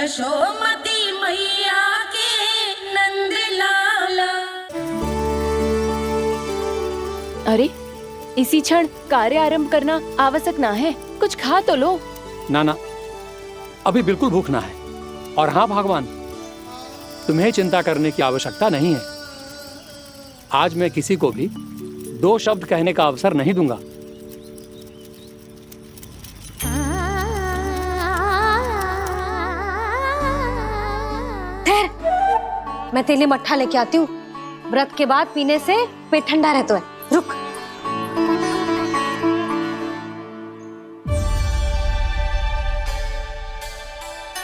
यशोमती मैया के नंद लाला। अरे इसी क्षण कार्य आरंभ करना आवश्यक ना है, कुछ खा तो लो। ना ना, अभी बिल्कुल भूख ना है। और हाँ भगवान, तुम्हें चिंता करने की आवश्यकता नहीं है। आज मैं किसी को भी 2 शब्द कहने का अवसर नहीं दूंगा। मैं तेरे लिए मट्ठा लेके आती हूँ। व्रत के बाद पीने से पेट ठंडा रहता है। रुक।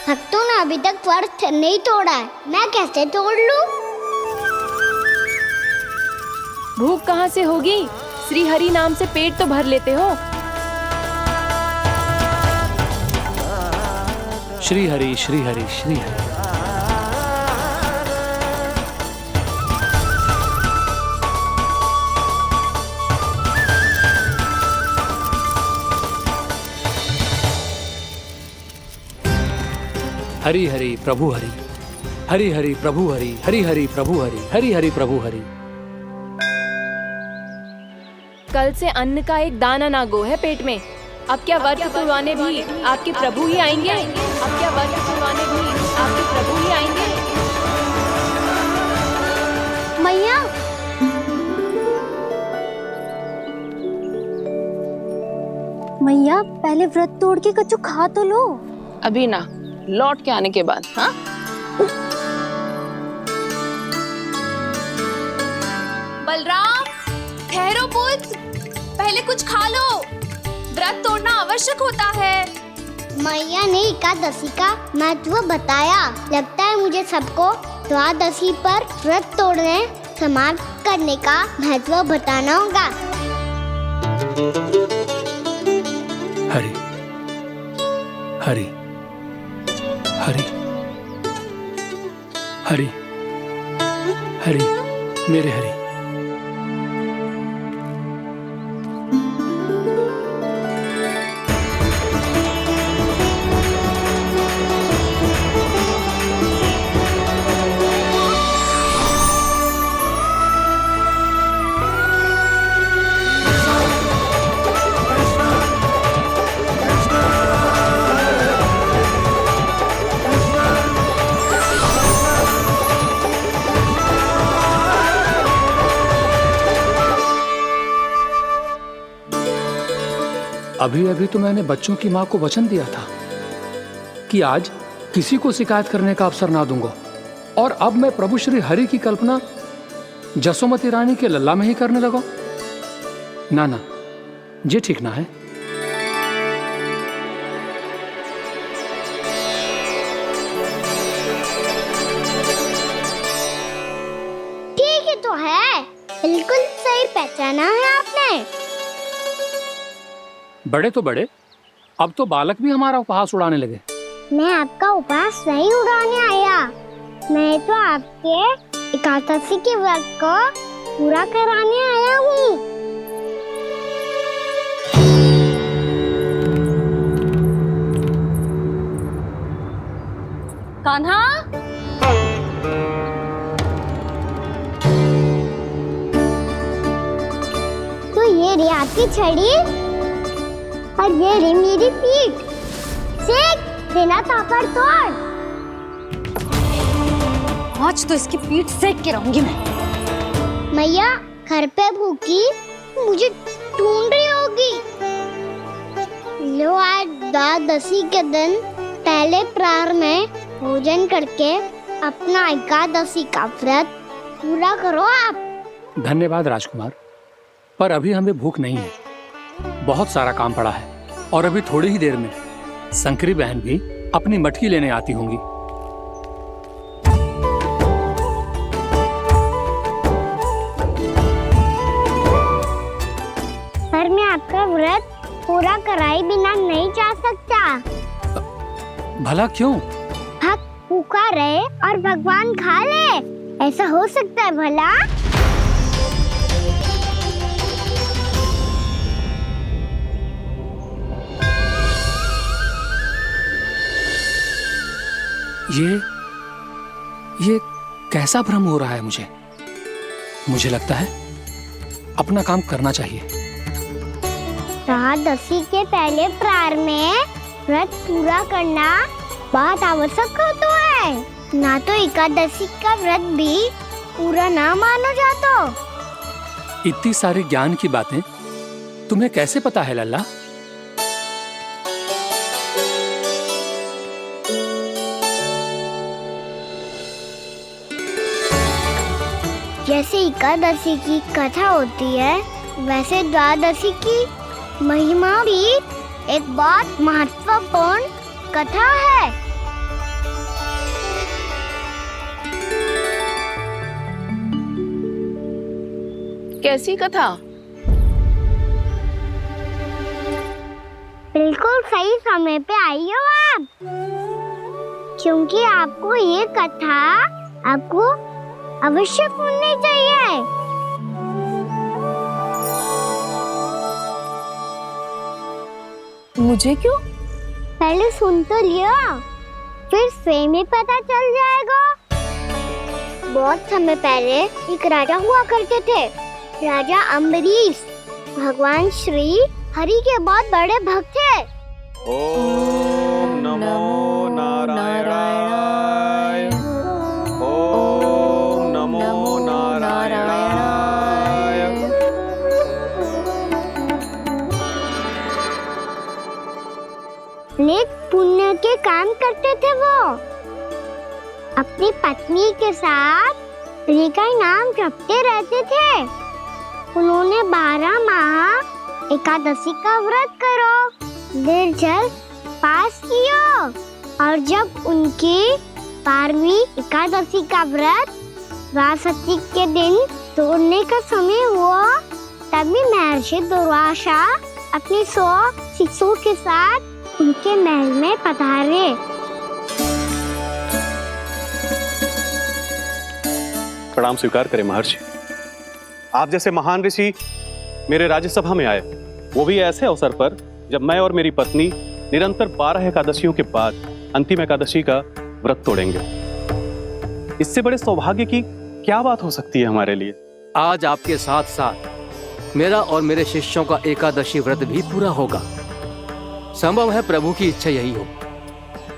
भक्तों ने अभी तक व्रत नहीं तोड़ा है, मैं कैसे तोड़ लूं? भूख कहाँ से होगी? श्री हरि नाम से पेट तो भर लेते हो। श्री हरि श्री हरि श्री हरि। हरि हरि प्रभु हरि, हरि हरि प्रभु हरि, हरि हरि प्रभु हरि, हरि हरि प्रभु हरि। कल से अन्न का एक दाना ना गो है पेट में। अब क्या व्रत तुड़वाने भी आपके प्रभु ही आएंगे? अब क्या व्रत तुड़वाने भी आपके प्रभु ही आएंगे? मैया, मैया पहले व्रत तोड़ के कछु खा तो लो। अभी ना, लौट के आने के बाद। हाँ, बलराम, ठहरो पुत्र, पहले कुछ खा लो। व्रत तोड़ना आवश्यक होता है। मैया ने एकादशी का महत्व बताया। लगता है मुझे सबको द्वादशी पर व्रत तोड़ने समाप्त करने का महत्व बताना होगा। हरि हरि हरि हरि हरि, मेरे हरि। अभी अभी तो मैंने बच्चों की माँ को वचन दिया था कि आज किसी को शिकायत करने का अवसर ना दूंगा, और अब मैं प्रभु श्री हरि की कल्पना जसोमती रानी के लल्ला में ही करने लगा। ना ना, ये ठीक ना है। ठीक है तो है, बिल्कुल सही पहचाना है आपने। बड़े तो बड़े, अब तो बालक भी हमारा उपहास उड़ाने लगे। मैं आपका उपहास नहीं उड़ाने आया, मैं तो आपके एकादशी के व्रत को पूरा कराने आया हूँ। कान्हा, तो ये रे आपकी छड़ी और ये रे मेरी पीठ। सेक बिना तापर तोड़। आज तो इसकी पीठ सेक के रहूंगी मैं। मैया घर पे भूखी मुझे ढूंढ रही होगी। लो, आज द्वादशी के दिन पहले प्रहर में भोजन करके अपना एकादशी का व्रत पूरा करो आप। धन्यवाद राजकुमार, पर अभी हमें भूख नहीं है। बहुत सारा काम पड़ा है, और अभी थोड़ी ही देर में शंकरी बहन भी अपनी मटकी लेने आती होंगी। पर मैं आपका व्रत पूरा कराए बिना नहीं जा सकता। भला क्यों? भक्त भूखा रहे और भगवान खा ले, ऐसा हो सकता है भला? ये कैसा भ्रम हो रहा है मुझे लगता है अपना काम करना चाहिए। एकादशी के पहले प्रार में व्रत पूरा करना बहुत आवश्यक होता है, ना तो एकादशी का व्रत भी पूरा ना मानो जातो। इतनी सारी ज्ञान की बातें तुम्हें कैसे पता है लल्ला? जैसे एकादशी की कथा होती है, वैसे द्वादशी की महिमा भी एक बहुत महत्वपूर्ण कथा है। कैसी कथा? बिल्कुल सही समय पे आई हो आप, क्योंकि आपको ये कथा आपको अवश्य सुननी चाहिए। मुझे क्यों? पहले सुन तो लियो, फिर स्वयं ही पता चल जाएगा। बहुत समय पहले एक राजा हुआ करते थे, राजा अम्बरीश। भगवान श्री हरि के बहुत बड़े भक्त थे। ओम नमो नारायणाय। ओम नमो नारायणाय। नेक पुण्य के काम करते थे वो। अपनी पत्नी के साथ हरि का नाम जपते रहते थे। उन्होंने 12 माह एकादशी का व्रत करो निर्जल पास किया, और जब उनकी 12वीं एकादशी का व्रत द्वादशी के दिन तोड़ने का समय हुआ, तभी महर्षि दुर्वासा अपनी 100 शिष्यों के साथ उनके महल में पधारे। प्रणाम स्वीकार करें महर्षि। आप जैसे महान ऋषि मेरे राज्यसभा में आए, वो भी ऐसे अवसर पर जब मैं और मेरी पत्नी निरंतर 12 एकादशियों के बाद अंतिम एकादशी का व्रत तोड़ेंगे। इससे बड़े सौभाग्य की क्या बात हो सकती है हमारे लिए? आज आपके साथ साथ मेरा और मेरे शिष्यों का एकादशी व्रत भी पूरा होगा। संभव है प्रभु की इच्छा यही हो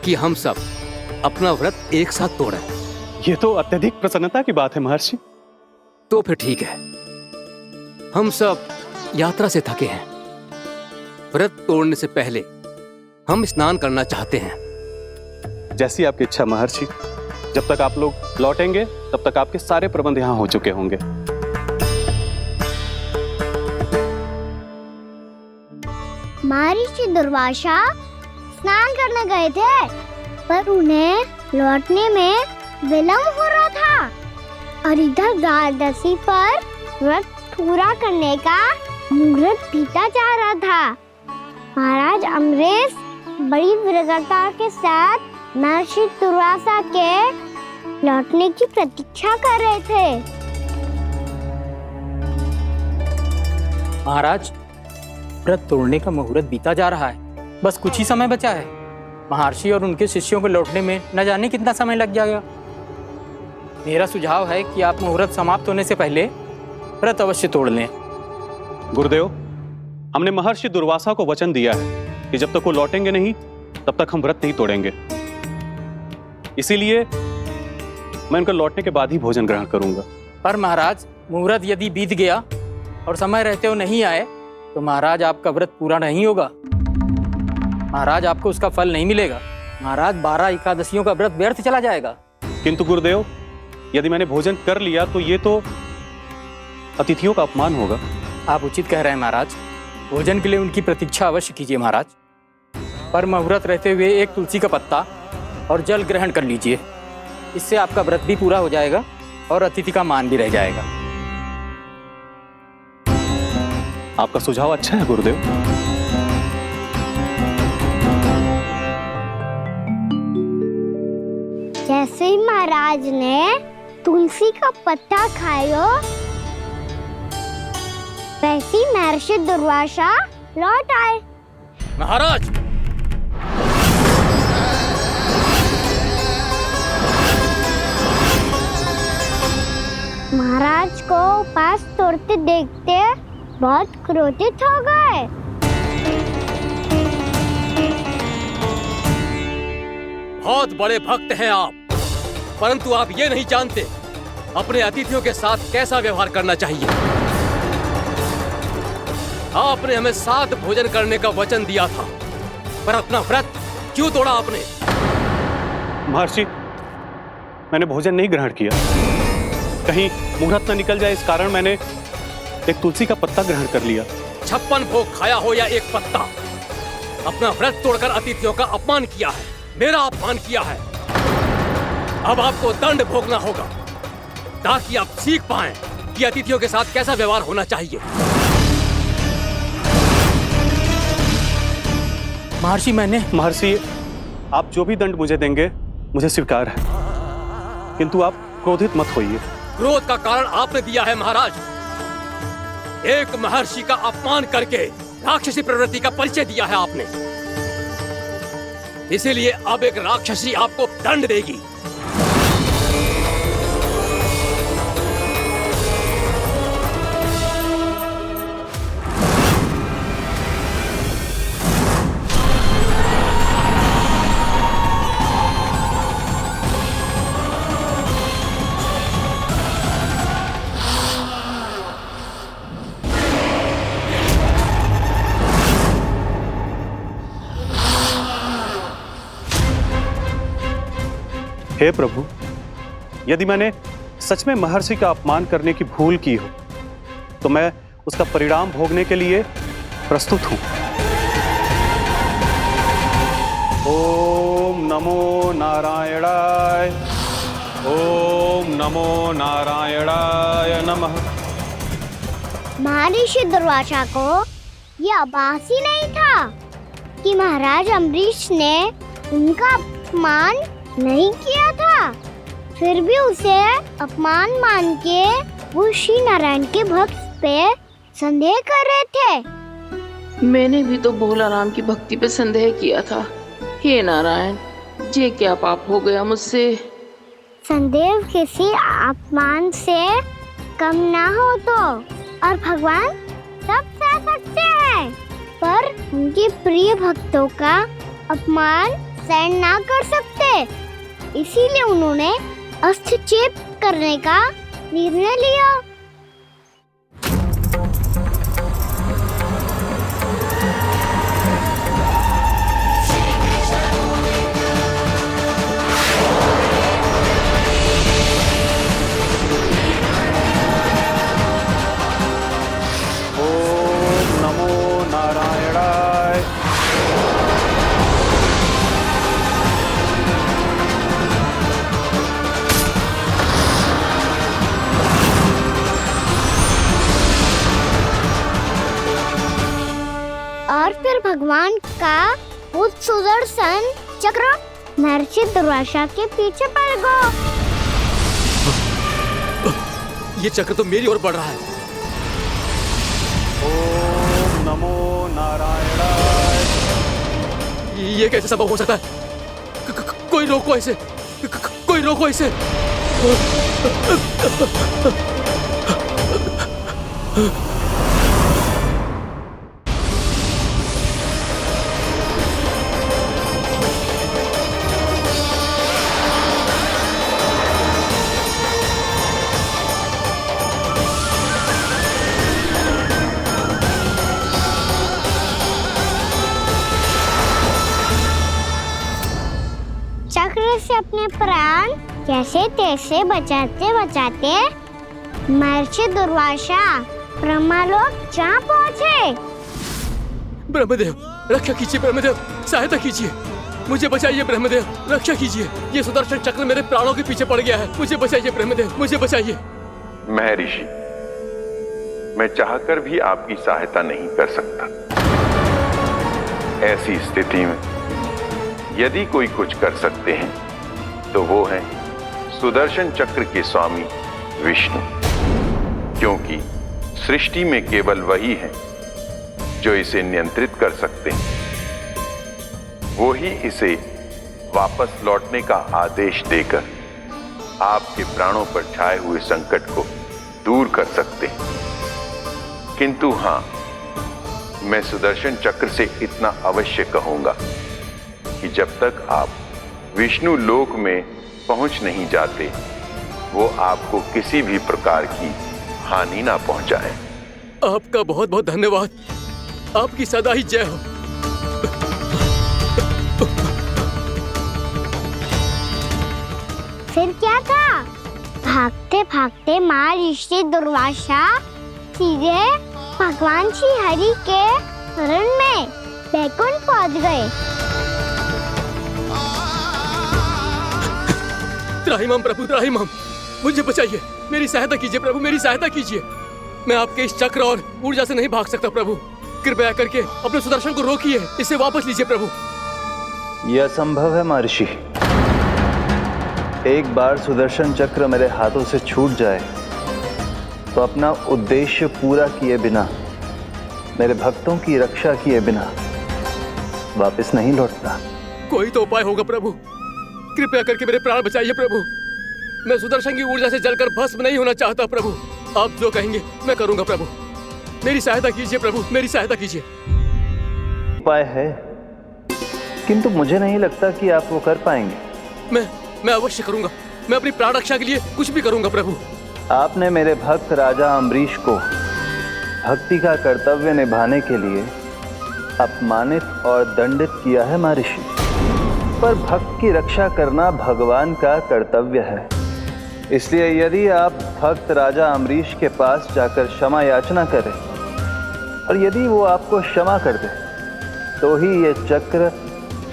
कि हम सब अपना व्रत एक साथ तोड़ें। ये तो अत्यधिक प्रसन्नता की बात है महर्षि। तो फिर ठीक है, हम सब यात्रा से थके हैं। व्रत तोड़ने से पहले हम स्नान करना चाहते हैं। जैसी आपकी इच्छा महर्षि। जब तक आप लोग लौटेंगे तब तक आपके सारे प्रबंध यहाँ हो चुके होंगे। महर्षि दुर्वासा स्नान करने गए थे, पर उन्हें लौटने में विलंब हो रहा था, और इधर द्वादशी पर व्रत पूरा करने का मुहूर्त बीता जा रहा था। महाराज अम्बरीश बड़ी विरगता के साथ महर्षि दुर्वासा के लौटने की प्रतीक्षा कर रहे थे। महाराज, व्रत तोड़ने का मुहूर्त बीता जा रहा है, बस कुछ ही समय बचा है। महर्षि और उनके शिष्यों को लौटने में न जाने कितना समय लग जाएगा। मेरा सुझाव है कि आप मुहूर्त समाप्त होने से पहले व्रत अवश्य तोड़ लें। गुरुदेव, हमने महर्षि दुर्वासा को वचन दिया है कि जब तक वो लौटेंगे नहीं तब तक हम व्रत नहीं तोड़ेंगे। इसीलिए मैं उनके लौटने के बाद ही भोजन ग्रहण करूंगा। पर महाराज, मुहूर्त यदि बीत गया और समय रहते हो नहीं आए तो महाराज आपका व्रत पूरा नहीं होगा। महाराज, आपको उसका फल नहीं मिलेगा। महाराज, 12 एकादशियों का व्रत व्यर्थ चला जाएगा। किंतु गुरुदेव, यदि मैंने भोजन कर लिया तो ये तो अतिथियों का अपमान होगा। आप उचित कह रहे हैं महाराज। भोजन के लिए उनकी प्रतीक्षा अवश्य कीजिए महाराज, पर मुहूर्त रहते हुए एक तुलसी का पत्ता और जल ग्रहण कर लीजिए। इससे आपका व्रत भी पूरा हो जाएगा और अतिथि का मान भी रह जाएगा। आपका सुझाव अच्छा है गुरुदेव। जैसे ही महाराज ने तुलसी का पत्ता खाया, वैसे ही महर्षि दुर्वासा लौट आए। महाराज, महाराज को उपास तोड़ते देखते बहुत क्रोधित हो गए। बहुत बड़े भक्त हैं आप, परंतु आप ये नहीं जानते अपने अतिथियों के साथ कैसा व्यवहार करना चाहिए। आपने हमें साथ भोजन करने का वचन दिया था, पर अपना व्रत क्यों तोड़ा आपने? महर्षि, मैंने भोजन नहीं ग्रहण किया। कहीं मुहूर्त न निकल जाए, इस कारण मैंने एक तुलसी का पत्ता ग्रहण कर लिया। 56 भोग खाया हो या एक पत्ता, अपना व्रत तोड़कर अतिथियों का अपमान किया है, मेरा अपमान किया है। अब आपको दंड भोगना होगा ताकि आप सीख पाएं कि अतिथियों के साथ कैसा व्यवहार होना चाहिए। महर्षि, आप जो भी दंड मुझे देंगे मुझे स्वीकार है, किंतु आप क्रोधित मत होइए। क्रोध का कारण आपने दिया है महाराज। एक महर्षि का अपमान करके राक्षसी प्रवृत्ति का परिचय दिया है आपने, इसीलिए अब एक राक्षसी आपको दंड देगी। हे प्रभु, यदि मैंने सच में महर्षि का अपमान करने की भूल की हो तो मैं उसका परिणाम भोगने के लिए प्रस्तुत हूं। ओम नमो नारायणाय, ओम नमो नारायणाय नमः। महर्षि दुर्वासा को यह आभास ही नहीं था कि महाराज अम्बरीश ने उनका अपमान नहीं किया था, फिर भी उसे अपमान मान के वो श्री नारायण के भक्त पे संदेह कर रहे थे। मैंने भी तो भोला राम की भक्ति पे संदेह किया था। हे नारायण, ये क्या पाप हो गया मुझसे? संदेह किसी अपमान से कम ना हो तो, और भगवान सब सह सकते हैं, पर उनके प्रिय भक्तों का अपमान सहन ना कर सकते, इसीलिए उन्होंने हस्तक्षेप करने का निर्णय लिया। ओम नमो नारायणाय। और फिर भगवान का वो सुदर्शन चक्र महर्षि दुर्वासा के पीछे पड़ गया। ये चक्र तो मेरी ओर बढ़ रहा है। ओम नमो नारायणाय। ये कैसे संभव हो सकता है? कोई रोको इसे, कोई रोको इसे। चक्र से अपने प्राण कैसे तैसे बचाते बचाते महर्षि दुर्वासा ब्रह्मलोक जा पहुँचे। ब्रह्मदेव, रक्षा कीजिए ब्रह्मदेव, सहायता कीजिए, मुझे बचाइए ब्रह्मदेव, रक्षा कीजिए। ये सुदर्शन चक्र मेरे प्राणों के पीछे पड़ गया है, मुझे बचाइए ब्रह्मदेव, मुझे बचाइए। महर्षि, मैं चाहकर भी आपकी सहायता नहीं कर सकता। ऐसी स्थिति में यदि कोई कुछ कर सकते हैं तो वो है सुदर्शन चक्र के स्वामी विष्णु, क्योंकि सृष्टि में केवल वही है जो इसे नियंत्रित कर सकते हैं। वो ही इसे वापस लौटने का आदेश देकर आपके प्राणों पर छाए हुए संकट को दूर कर सकते, किंतु हां, मैं सुदर्शन चक्र से इतना अवश्य कहूंगा कि जब तक आप विष्णु लोक में पहुंच नहीं जाते, वो आपको किसी भी प्रकार की हानि ना पहुंचाए। आपका बहुत बहुत धन्यवाद। आपकी सदा ही जय हो। फिर क्या था? भागते भागते महर्षि दुर्वासा सीधे भगवान श्री हरि के शरण में बैकुंठ पहुंच गए। त्राहिमाम प्रभु, त्राहिमाम, मुझे बचाइए, मेरी सहायता कीजिए प्रभु, मेरी सहायता कीजिए। मैं आपके इस चक्र और ऊर्जा से नहीं भाग सकता प्रभु। कृपया करके अपने सुदर्शन को रोकिए, इसे वापस लीजिए प्रभु। यह संभव है महर्षि। एक बार सुदर्शन चक्र मेरे हाथों से छूट जाए तो अपना उद्देश्य पूरा किए बिना, मेरे भक्तों की रक्षा किए बिना वापस नहीं लौटता। कोई तो उपाय होगा प्रभु, कृपया करके मेरे प्राण बचाइए प्रभु। मैं सुदर्शन की ऊर्जा से जलकर भस्म नहीं होना चाहता प्रभु। आप जो कहेंगे मैं करूंगा प्रभु। मेरी सहायता कीजिए प्रभु, मेरी सहायता कीजिए। उपाय है, किंतु मुझे नहीं लगता कि आप वो कर पाएंगे। मैं अवश्य करूंगा। मैं अपनी प्राण रक्षा के लिए कुछ भी करूंगा प्रभु। आपने मेरे भक्त राजा अम्बरीश को भक्ति का कर्तव्य निभाने के लिए अपमानित और दंडित किया है महर्षि, पर भक्त की रक्षा करना भगवान का कर्तव्य है। इसलिए यदि आप भक्त राजा अम्बरीश के पास जाकर क्षमा याचना करें और यदि वो आपको क्षमा कर दे तो ही ये चक्र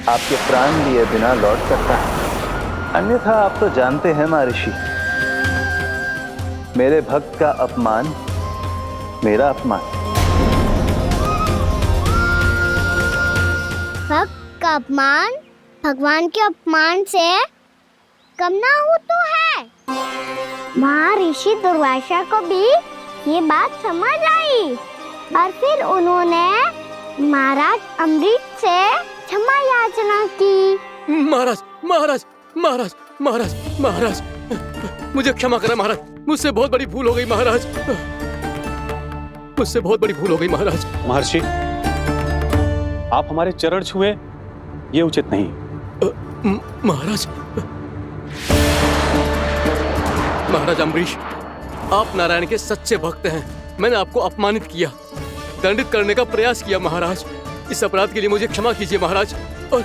आपके प्राण लिए बिना लौट सकता है। अन्यथा आप तो जानते हैं महर्षि, मेरे भक्त का अपमान मेरा अपमान। भक्त का अपमान भगवान के अपमान से कम ना हो तो है। महर्षि दुर्वासा को भी ये बात समझ आई और फिर उन्होंने महाराज अम्बरीश से क्षमा याचना की। महाराज महाराज महाराज महाराज महाराज, मुझे क्षमा करें महाराज, मुझसे बहुत बड़ी भूल हो गई महाराज, मुझसे बहुत बड़ी भूल हो गई महाराज। महर्षि, आप हमारे चरण छुए ये उचित नहीं। महाराज, महाराज अम्बरीश, आप नारायण के सच्चे भक्त हैं। मैंने आपको अपमानित किया, दंडित करने का प्रयास किया महाराज। इस अपराध के लिए मुझे क्षमा कीजिए महाराज, और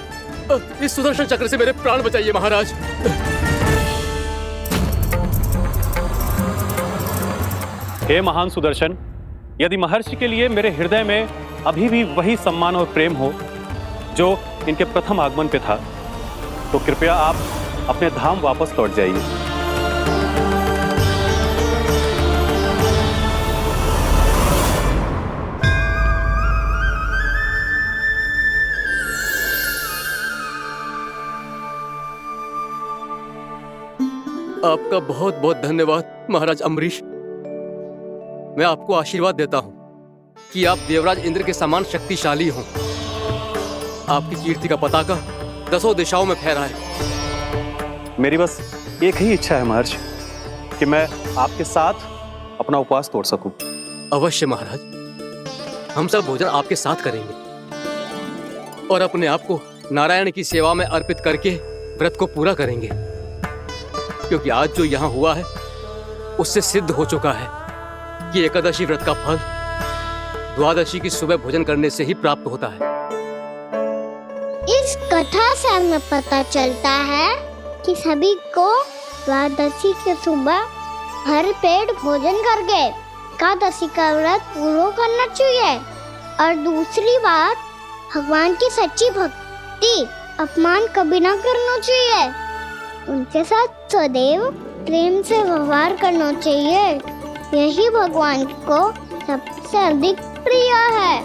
इस सुदर्शन चक्र से मेरे प्राण बचाइए महाराज। हे महान सुदर्शन, यदि महर्षि के लिए मेरे हृदय में अभी भी वही सम्मान और प्रेम हो जो इनके प्रथम आगमन पे था, तो कृपया आप अपने धाम वापस लौट जाइए। आपका बहुत बहुत धन्यवाद महाराज अम्बरीश। मैं आपको आशीर्वाद देता हूं कि आप देवराज इंद्र के समान शक्तिशाली हों। आपकी कीर्ति का पताका 10 दिशाओं में फहराए। मेरी बस एक ही इच्छा है महर्षि, कि मैं आपके साथ अपना उपवास तोड़ सकूं। अवश्य महाराज, हम सब भोजन आपके साथ करेंगे और अपने आप को नारायण की सेवा में अर्पित करके व्रत को पूरा करेंगे, क्योंकि आज जो यहाँ हुआ है उससे सिद्ध हो चुका है कि एकादशी व्रत का फल द्वादशी की सुबह भोजन करने से ही प्राप्त होता है। इस कथा से हमें पता चलता है कि सभी को द्वादशी के सुबह भर पेट भोजन करके एकादशी का व्रत पूरा करना चाहिए। और दूसरी बात, भगवान की सच्ची भक्ति अपमान कभी ना करना चाहिए। उनके साथ सदैव प्रेम से व्यवहार करना चाहिए। यही भगवान को सबसे अधिक प्रिय है।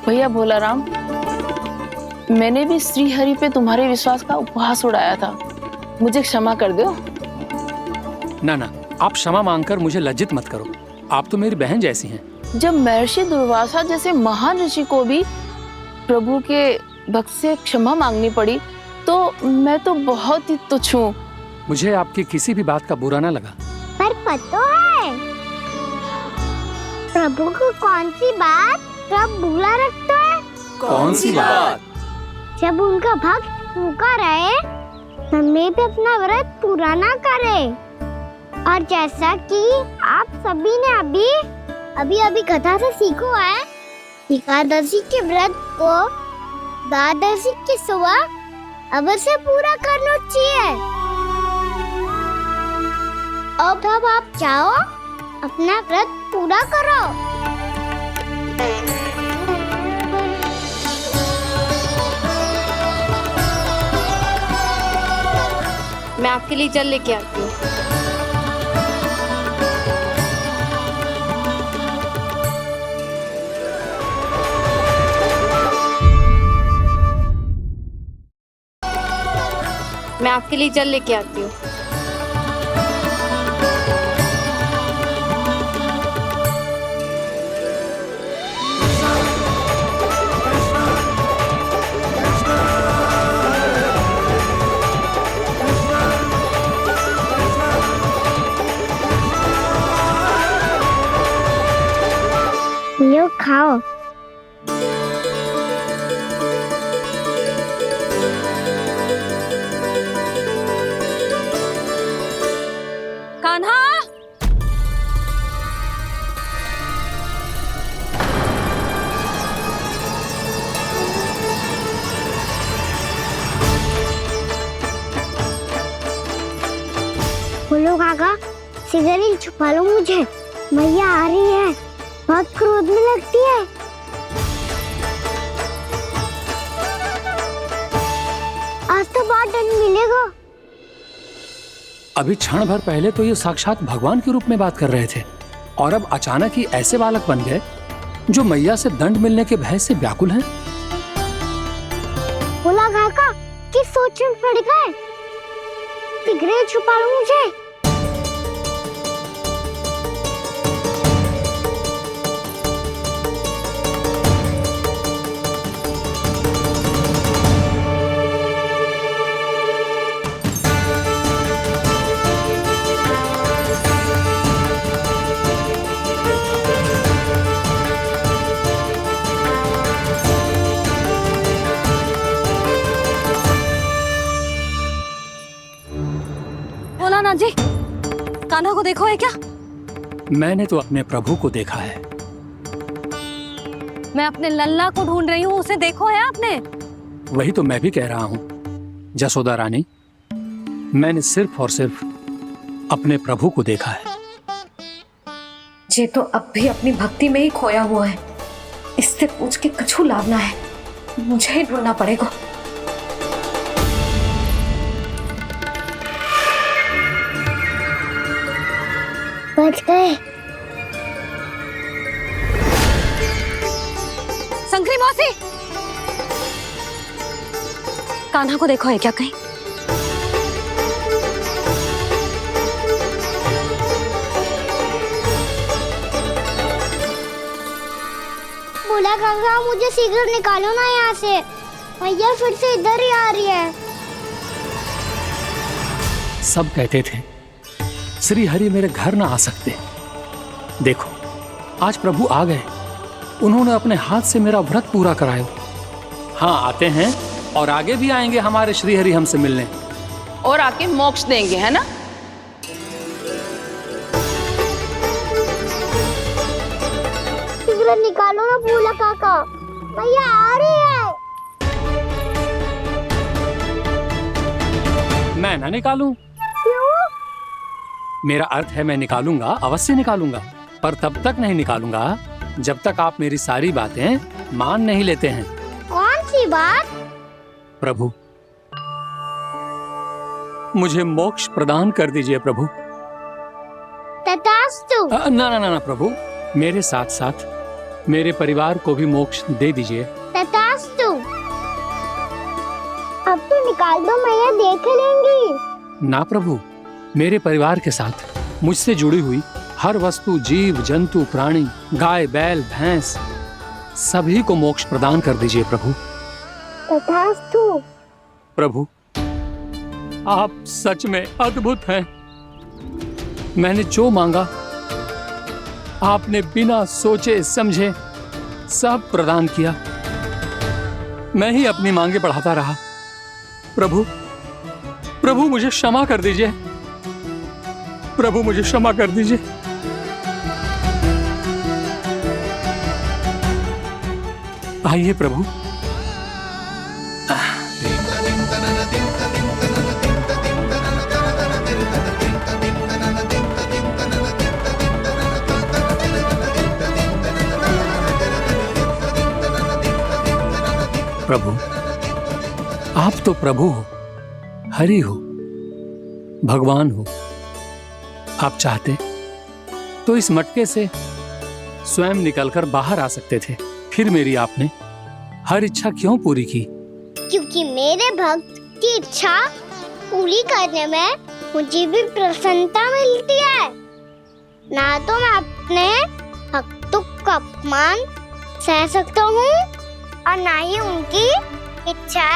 भैया भोलाराम, मैंने भी श्री हरि पे तुम्हारे विश्वास का उपहास उड़ाया था, मुझे क्षमा कर दो। ना ना, आप क्षमा मांगकर मुझे लज्जित मत करो, आप तो मेरी बहन जैसी हैं। जब महर्षि दुर्वासा जैसे महान ऋषि को भी प्रभु के भक्त से क्षमा मांगनी पड़ी, तो मैं तो बहुत ही तुच्छ हूँ। मुझे आपकी किसी भी बात का बुरा ना लगा। पर पता है, प्रभु को कौन सी बात कब भूला रखता है? कौन सी बात? जब उनका भक्त भूखा रहे, समय पे अपना व्रत पूरा ना करे। और जैसा कि आप सभी ने अभी कथा से सीखो है, एकादशी के व्रत को द्वादशी के सुबह अवश्य पूरा करना चाहिए। अब आप जाओ, अपना व्रत पूरा करो। मैं आपके लिए जल लेके आती हूँ। मैं आपके लिए जल लेके आती हूँ। लो खाओ। कान्हा, बोलो काका, सिगरेट छुपा लो मुझे, मैया आ रही है, बहुत क्रोध में लगती है। आज तो बहुत दंड मिलेगा। अभी क्षण भर पहले तो ये साक्षात भगवान के रूप में बात कर रहे थे, और अब अचानक ही ऐसे बालक बन गए जो मैया से दंड मिलने के भय से व्याकुल हैं। बोला काका, किस सोच में पड़ गए? सिगरेट छुपा लो मुझे। बोला ना जी, कान्हा को देखो है क्या? मैंने तो अपने प्रभु को देखा है। मैं अपने लल्ला को ढूंढ रही हूँ, उसे देखो है आपने? वही तो मैं भी कह रहा हूँ जसोदा रानी, मैंने सिर्फ और सिर्फ अपने प्रभु को देखा है। ये तो अब भी अपनी भक्ति में ही खोया हुआ है, इससे पूछ के कुछ लाभ ना है, मुझे ही ढूंढना पड़ेगा। बच गए। शंकरी मौसी, कान्हा को देखो है क्या कहीं? बोला गंगा, मुझे सिगरेट निकालो ना यहाँ से, मैया फिर से इधर ही आ रही है। सब कहते थे श्री हरि मेरे घर ना आ सकते, देखो आज प्रभु आ गए, उन्होंने अपने हाथ से मेरा व्रत पूरा कराया। हाँ, आते हैं और आगे भी आएंगे हमारे श्री हरि हमसे मिलने, और आके मोक्ष देंगे, है ना? सिगरेट निकालो ना भोला काका, मैया आ रही है। मैं ना निकालूं? क्यों? मेरा अर्थ है मैं निकालूंगा, अवश्य निकालूंगा, पर तब तक नहीं निकालूंगा जब तक आप मेरी सारी बातें मान नहीं लेते हैं। कौन सी बात? प्रभु, मुझे मोक्ष प्रदान कर दीजिए प्रभु। तथास्तु। ना ना ना ना प्रभु, मेरे साथ साथ मेरे परिवार को भी मोक्ष दे दीजिए। तथास्तु। अब तो निकाल दो, मैया देख लेंगी। ना प्रभु, मेरे परिवार के साथ मुझसे जुड़ी हुई हर वस्तु, जीव जंतु, प्राणी, गाय बैल भैंस, सभी को मोक्ष प्रदान कर दीजिए प्रभु। तथास्तु। प्रभु, आप सच में अद्भुत हैं। मैंने जो मांगा आपने बिना सोचे समझे सब प्रदान किया। मैं ही अपनी मांगे बढ़ाता रहा। प्रभु, प्रभु मुझे क्षमा कर दीजिए। प्रभु मुझे क्षमा कर दीजिए। आइए प्रभु। प्रभु, आप तो प्रभु हो, हरि हो, भगवान हो। आप चाहते तो इस मटके से स्वयं निकलकर बाहर आ सकते थे, फिर मेरी आपने हर इच्छा क्यों पूरी की? क्योंकि मेरे भक्त की इच्छा पूरी करने में मुझे भी प्रसन्नता मिलती है। ना तो मैं अपने भक्तों का अपमान सह सकता हूँ और ना ही उनकी इच्छा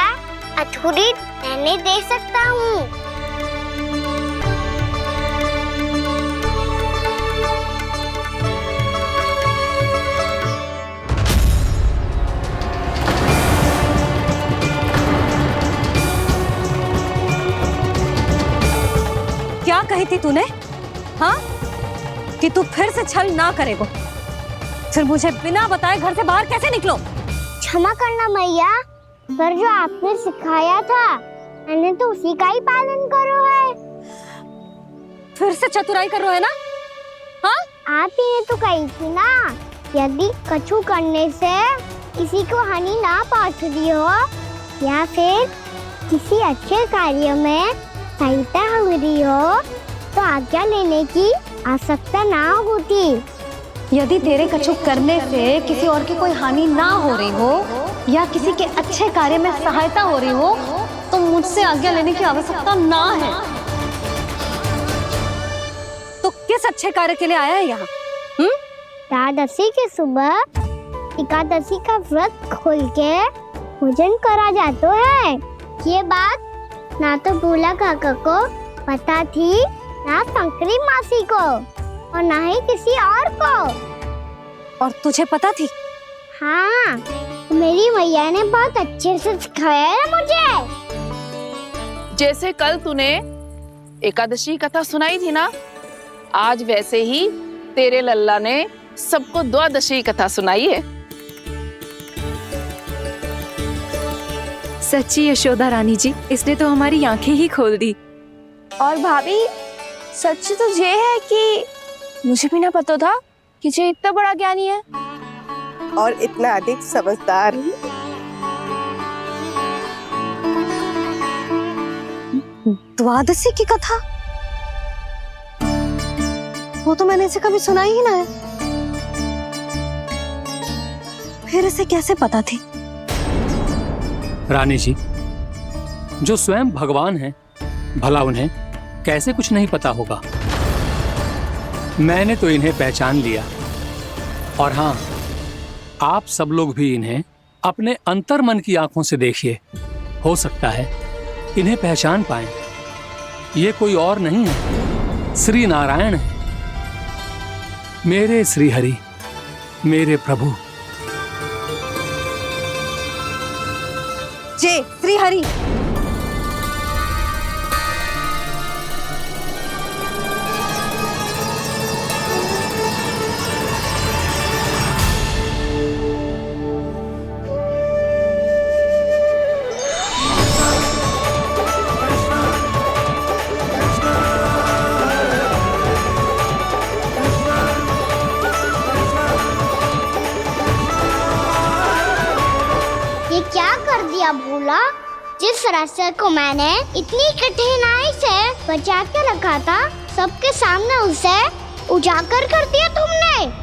अधूरी रहने दे सकता हूँ। क्या कही थी तूने? हाँ, कि तू फिर से छल ना करेगा। फिर मुझे बिना बताए घर से बाहर कैसे निकलो? क्षमा करना मैया, पर जो आपने सिखाया था मैंने तो उसी का ही पालन करो है। फिर से चतुराई कर रहे हो है ना? हाँ, आप ही ने तो कही थी ना, यदि कछु करने से किसी को हानि ना पहुंच रही हो या फिर किसी अच्छे कार्य में सहायता हो रही हो तो आज्ञा लेने की आवश्यकता ना होती। यदि तेरे कछु करने से किसी और की कोई हानि ना हो रही हो या किसी के अच्छे कार्य में सहायता हो रही हो तो मुझसे आज्ञा लेने की आवश्यकता ना है। तो किस अच्छे कार्य के लिए आया है यहाँ? एकादशी के सुबह एकादशी का व्रत खोल के भोजन करा जाता है। ये बात ना तो भोला काका को पता थी, ना शंकरी मासी को और ना ही किसी और को। और तुझे पता थी? हाँ, मेरी मैया ने बहुत अच्छे से सिखाया है मुझे। जैसे कल तूने एकादशी कथा सुनाई थी ना, आज वैसे ही तेरे लल्ला ने सबको द्वादशी कथा सुनाई है। सच्ची यशोदा रानी जी, इसने तो हमारी आंखें ही खोल दी। और भाभी, सच तो ये है कि मुझे भी ना पता था कि ये इतना बड़ा ज्ञानी है और इतना अधिक समझदार। द्वादशी की कथा? वो तो मैंने इसे कभी सुना ही ना है। फिर इसे कैसे पता थी? रानी जी, जो स्वयं भगवान हैं, भला उन्हें कैसे कुछ नहीं पता होगा? मैंने तो इन्हें पहचान लिया। और हाँ, आप सब लोग भी इन्हें अपने अंतर्मन की आंखों से देखिए, हो सकता है इन्हें पहचान पाएं। ये कोई और नहीं है, श्री नारायण है, मेरे श्री हरि, मेरे प्रभु। जय श्री हरि। ये क्या कर दिया भोला? जिस रास्ते को मैंने इतनी कठिनाई से बचा के रखा था, सबके सामने उसे उजागर कर दिया तुमने।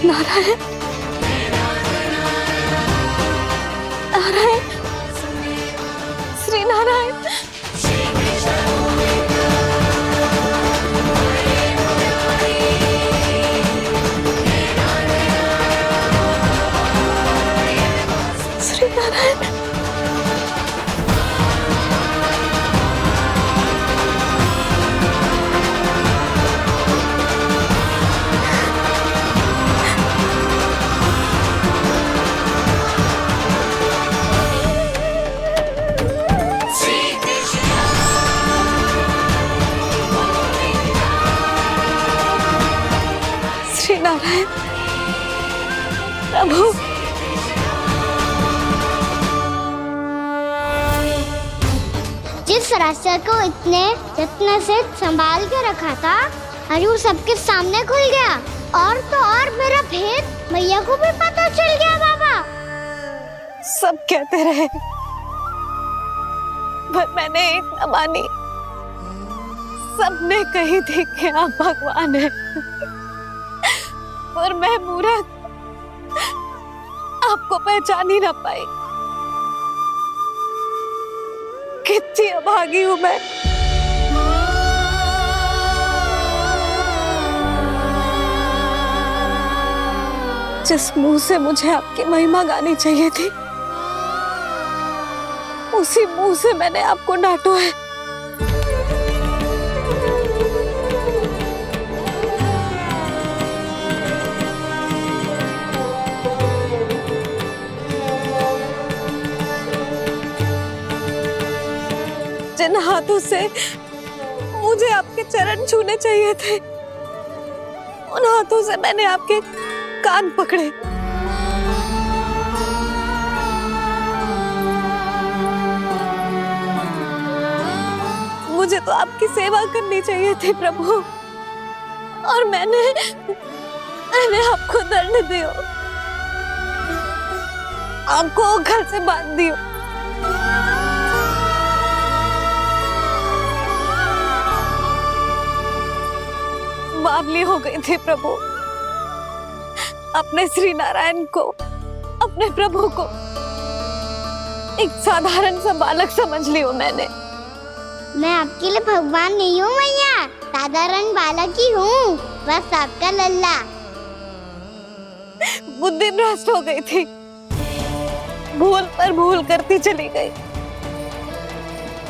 नारायण, नारायण, श्री नारायण। नारायण प्रभु। जिस रास्ते को इतने यत्न से संभाल के रखा था, आज वो सबके सामने खुल गया। और तो और मेरा भेद मैया को भी पता चल गया। बाबा सब कहते रहे पर मैंने एक न मानी। सबने कही थी कि आप भगवान हैं, पर मैं मूर्ख आपको पहचान ही न पाई। कितनी अभागी हूं मैं। जिस मुंह से मुझे आपकी महिमा गानी चाहिए थी, उसी मुंह से मैंने आपको डांटा है। जिन हाथों से मुझे आपके चरण छूने चाहिए थे, उन हाथों से मैंने आपके कान पकड़े। मुझे तो आपकी सेवा करनी चाहिए थी प्रभु, और मैंने आपको दंड दियो, आपको घर से बांध दियो। बावली हो गई थी प्रभु। अपने श्री नारायण को, अपने प्रभु को एक साधारण सा बालक समझ लियो मैंने। मैं आपके लिए भगवान नहीं हूँ मैया, साधारण बालक ही हूँ, बस आपका लल्ला। बुद्धि भ्रष्ट हो गई थी, भूल पर भूल करती चली गई।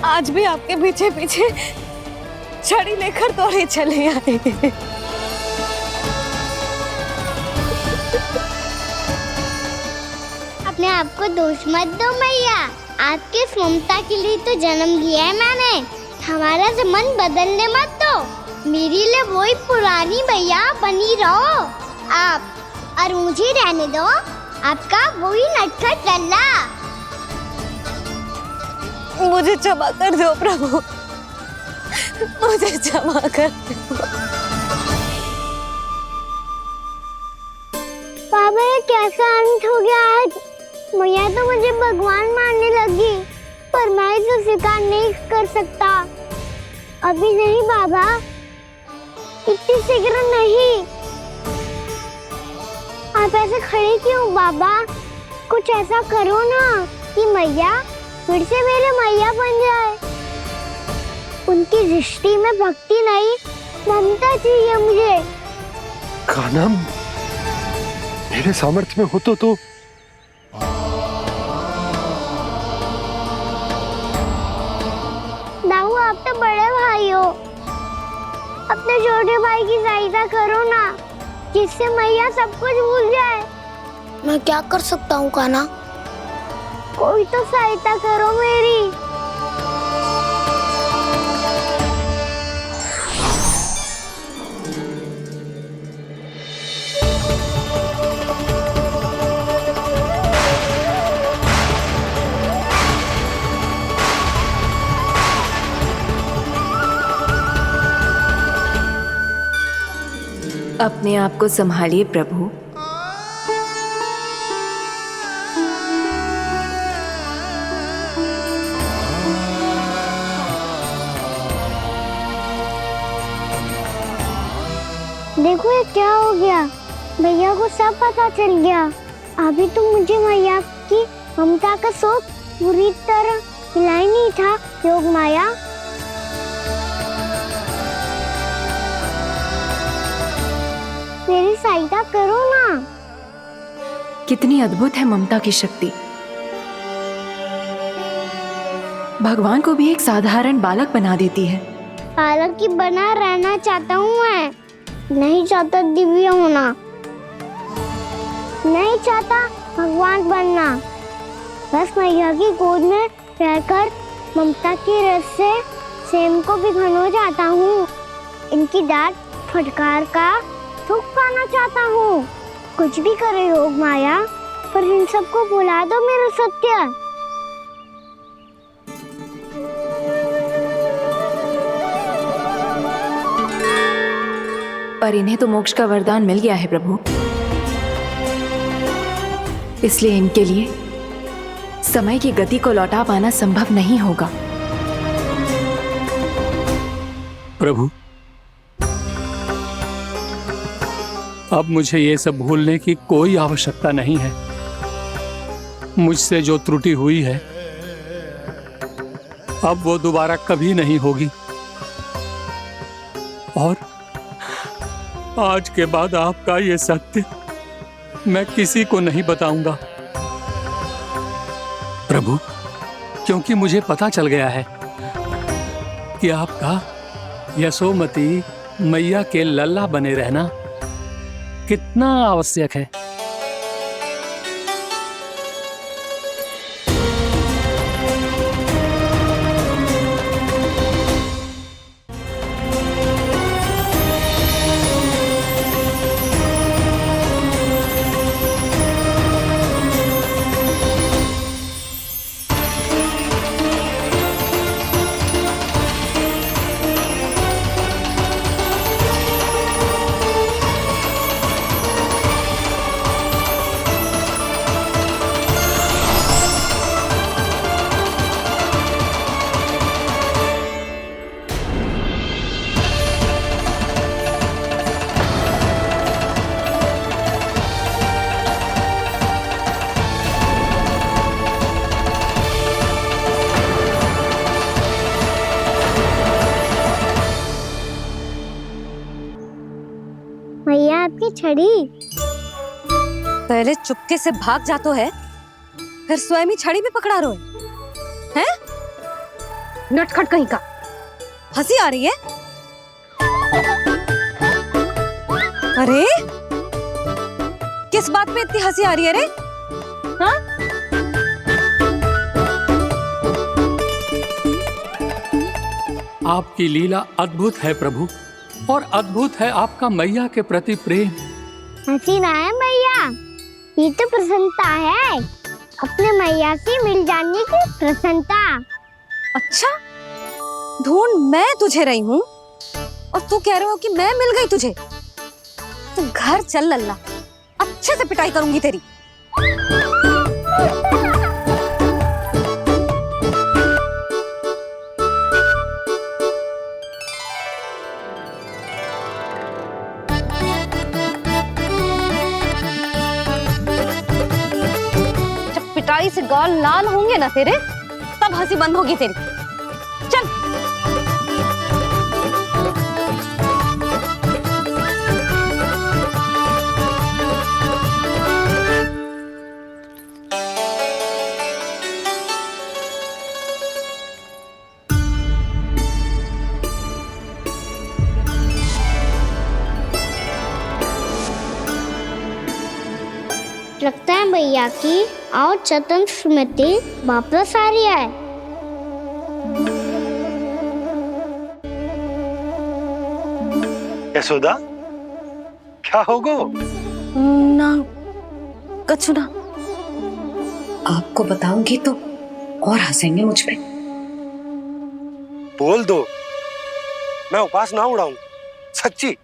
आज भी आपके पीछे पीछे छड़ी लेकर दौड़ी चली आई। अपने आप को दोष मत दो मैया, आपके ममता के लिए तो जन्म लिया है मैंने। हमारा से मन बदलने मत दो। मेरे लिए वही पुरानी मैया बनी रहो आप, और मुझे रहने दो आपका वही नटखट लल्ला। मुझे क्षमा कर दो प्रभु, मुझे क्षमा कर दो। बाबा ये कैसा अंत हो गया आज? मैया तो मुझे भगवान मानने लगी, पर मैं इसे स्वीकार नहीं कर सकता। अभी नहीं बाबा, इतनी शीघ्र नहीं। आप ऐसे खड़े क्यों बाबा? कुछ ऐसा करो ना कि मैया फिर से मेरे मैया बन जाए। उनकी दृष्टि में भक्ति नहीं, ममता चाहिए मुझे। कान्हा, मेरे सामर्थ्य में हो तो दाऊ, आप तो बड़े भाई हो, अपने छोटे भाई की सहायता करो ना, जिससे मैया सब कुछ भूल जाए। मैं क्या कर सकता हूँ कान्हा? कोई तो सहायता करो मेरी। अपने आप को संभालिए प्रभु। देखो ये क्या हो गया, भैया को सब पता चल गया। अभी तो मुझे मैया की ममता का शौक बुरी तरह मिला नहीं था। योग माया, मेरी सहायता करो ना। कितनी अद्भुत है ममता की शक्ति। भगवान को भी एक साधारण बालक बना देती है। बालक की बना रहना चाहता हूँ मैं, नहीं चाहता दिव्य होना, नहीं चाहता भगवान बनना। बस मैया की गोद में रहकर ममता की रस से सेम को भी घनो जाता हूँ। इनकी डांट फटकार का सुख पाना चाहता हूँ। कुछ भी करे योग माया, पर इन सबको भुला दो मेरा सत्य। पर इन्हें तो मोक्ष का वरदान मिल गया है प्रभु, इसलिए इनके लिए समय की गति को लौटा पाना संभव नहीं होगा। प्रभु, अब मुझे ये सब भूलने की कोई आवश्यकता नहीं है। मुझसे जो त्रुटि हुई है अब वो दोबारा कभी नहीं होगी, और आज के बाद आपका ये सत्य मैं किसी को नहीं बताऊंगा प्रभु, क्योंकि मुझे पता चल गया है कि आपका यशोमती मैया के लल्ला बने रहना कितना आवश्यक है। भैया आपकी छड़ी। पहले चुपके से भाग जातो है, फिर स्वयं ही छड़ी में पकड़ा रोए हैं? नटखट कहीं का। हंसी आ रही है? अरे किस बात पे इतनी हंसी आ रही है रे? हाँ? आपकी लीला अद्भुत है प्रभु, और अद्भुत है आपका मैया के प्रति प्रेम। हंसी ना है मैया, ये तो प्रसन्नता है, अपने मैया से मिल जाने की प्रसन्नता। अच्छा, ढूंढ मैं तुझे रही हूँ और तू कह रहे हो कि मैं मिल गई तुझे। तू घर चल लल्ला, अच्छे से पिटाई करूंगी तेरी। जब पिटाई से गाल लाल होंगे ना तेरे, तब हंसी बंद होगी तेरी। चल। लगता है भैया की और चतन स्मृति वापस आ रही है। यशोदा, क्या होगो? ना कछु ना। आपको बताऊंगी तो और हंसेंगे मुझ पे। बोल दो, मैं उपास ना उड़ाऊं, सच्ची।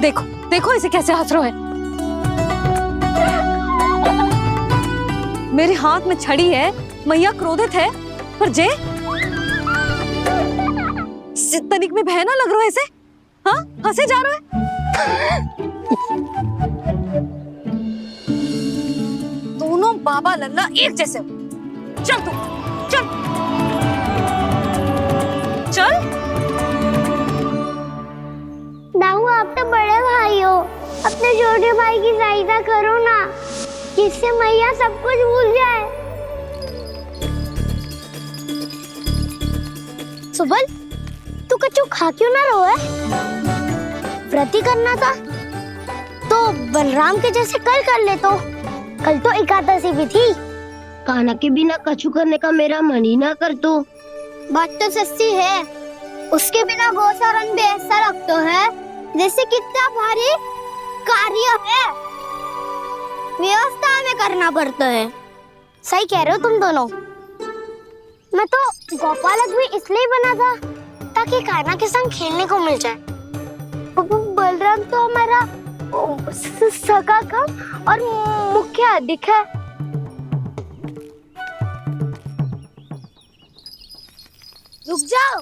देखो देखो इसे कैसे हंस रहा है। मेरे हाथ में छड़ी है, मैया क्रोधित है, पर जे तनिक में बहना लग रहा है इसे। हाँ, हंसे जा रहा है। दोनों बाबा लल्ला एक जैसे हो। चल तू, चल चल। दाऊ, आप तो बड़े भाई हो, अपने छोटे भाई की सहायता करो ना, जिससे मैया सब कुछ भूल जाए। सुबल, तू कच्चू खा क्यों ना रहो है? व्रत ही करना था तो बलराम के जैसे कल कर ले। तो कल तो एकादशी भी थी। कान्हा के बिना कछु करने का मेरा मन ही ना कर। तो बात तो सच्ची है, उसके बिना गोचारण भी ऐसा लगता है जैसे कितना भारी कार्य है, व्यवस्था में करना पड़ता है। सही कह रहे हो तुम दोनों। मैं तो गोपालक भी इसलिए बना था ताकि कान्हा के संग खेलने को मिल जाए। बलराम तो हमारा सगा काम और मुख्य अधिक है। रुक जाओ,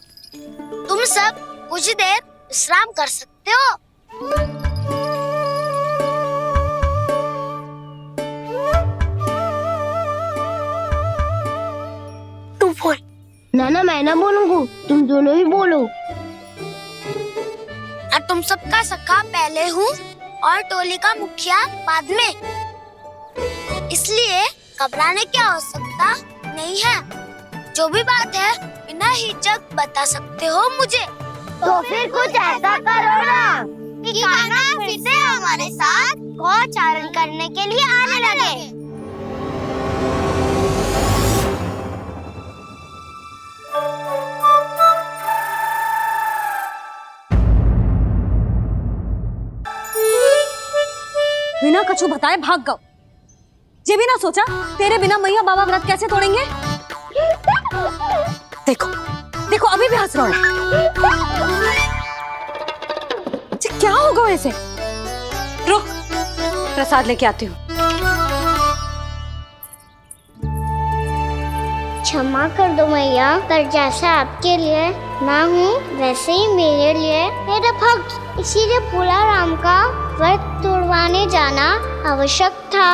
तुम सब कुछ देर विश्राम कर सकते हो। तू बोल। ना मैं ना बोलूंगा, तुम दोनों ही बोलो। और तुम सबका सखा पहले हूँ और टोली का मुखिया बाद में, इसलिए घबराने की आवश्यकता नहीं है। जो भी बात है बिना हिचक बता सकते हो मुझे। तो फिर कुछ ऐसा करो ना कि कान्हा फिर से हमारे साथ गोचारण करने के लिए आने लगे। बिना कछु बताए भाग गओ। ये भी ना सोचा तेरे बिना मैया बाबा व्रत कैसे तोड़ेंगे। देखो देखो अभी भी हंस रहा हूँ। क्या होगा वैसे? रुक, प्रसाद लेके आती हूँ। क्षमा कर दो मैया, पर जैसा आपके लिए ना हूँ वैसे ही मेरे लिए मेरा भक्त, इसीलिए भोला राम का व्रत तोड़वाने जाना आवश्यक था।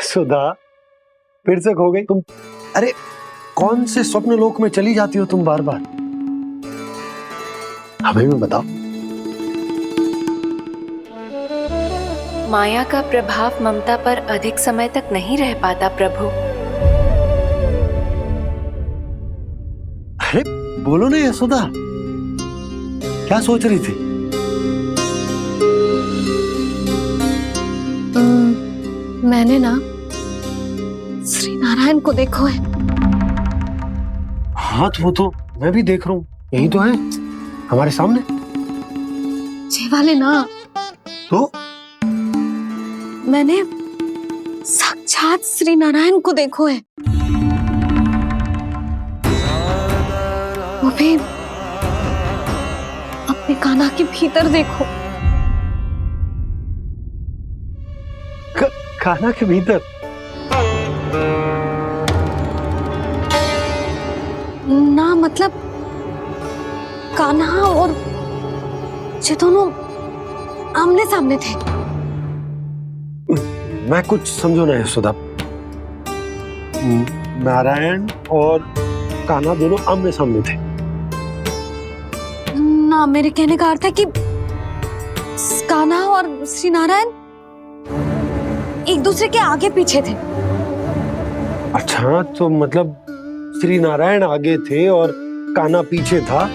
सुधा, फिर से खो गई तुम। अरे कौन से स्वप्न लोक में चली जाती हो तुम बार बार? हमें भी बताओ। माया का प्रभाव ममता पर अधिक समय तक नहीं रह पाता प्रभु। अरे बोलो ना यशोदा, क्या सोच रही थी? मैंने ना श्री नारायण को देखो है। हाँ तो वो तो मैं भी देख रहा हूँ, यही तो है हमारे सामने। ये वाले ना तो मैंने साक्षात श्री नारायण को देखो है, वो भी अपने कान्हा के भीतर देखो। कान्हा के भीतर? ना मतलब कान्हा और ये दोनों आमने सामने थे। मैं कुछ समझो ना यशोदा। नारायण और कान्हा दोनों आमने सामने थे? ना, मेरे कहने का अर्थ है कि कान्हा और श्री नारायण एक दूसरे के आगे पीछे थे। अच्छा, तो मतलब श्री नारायण आगे थे और कान्हा पीछे था।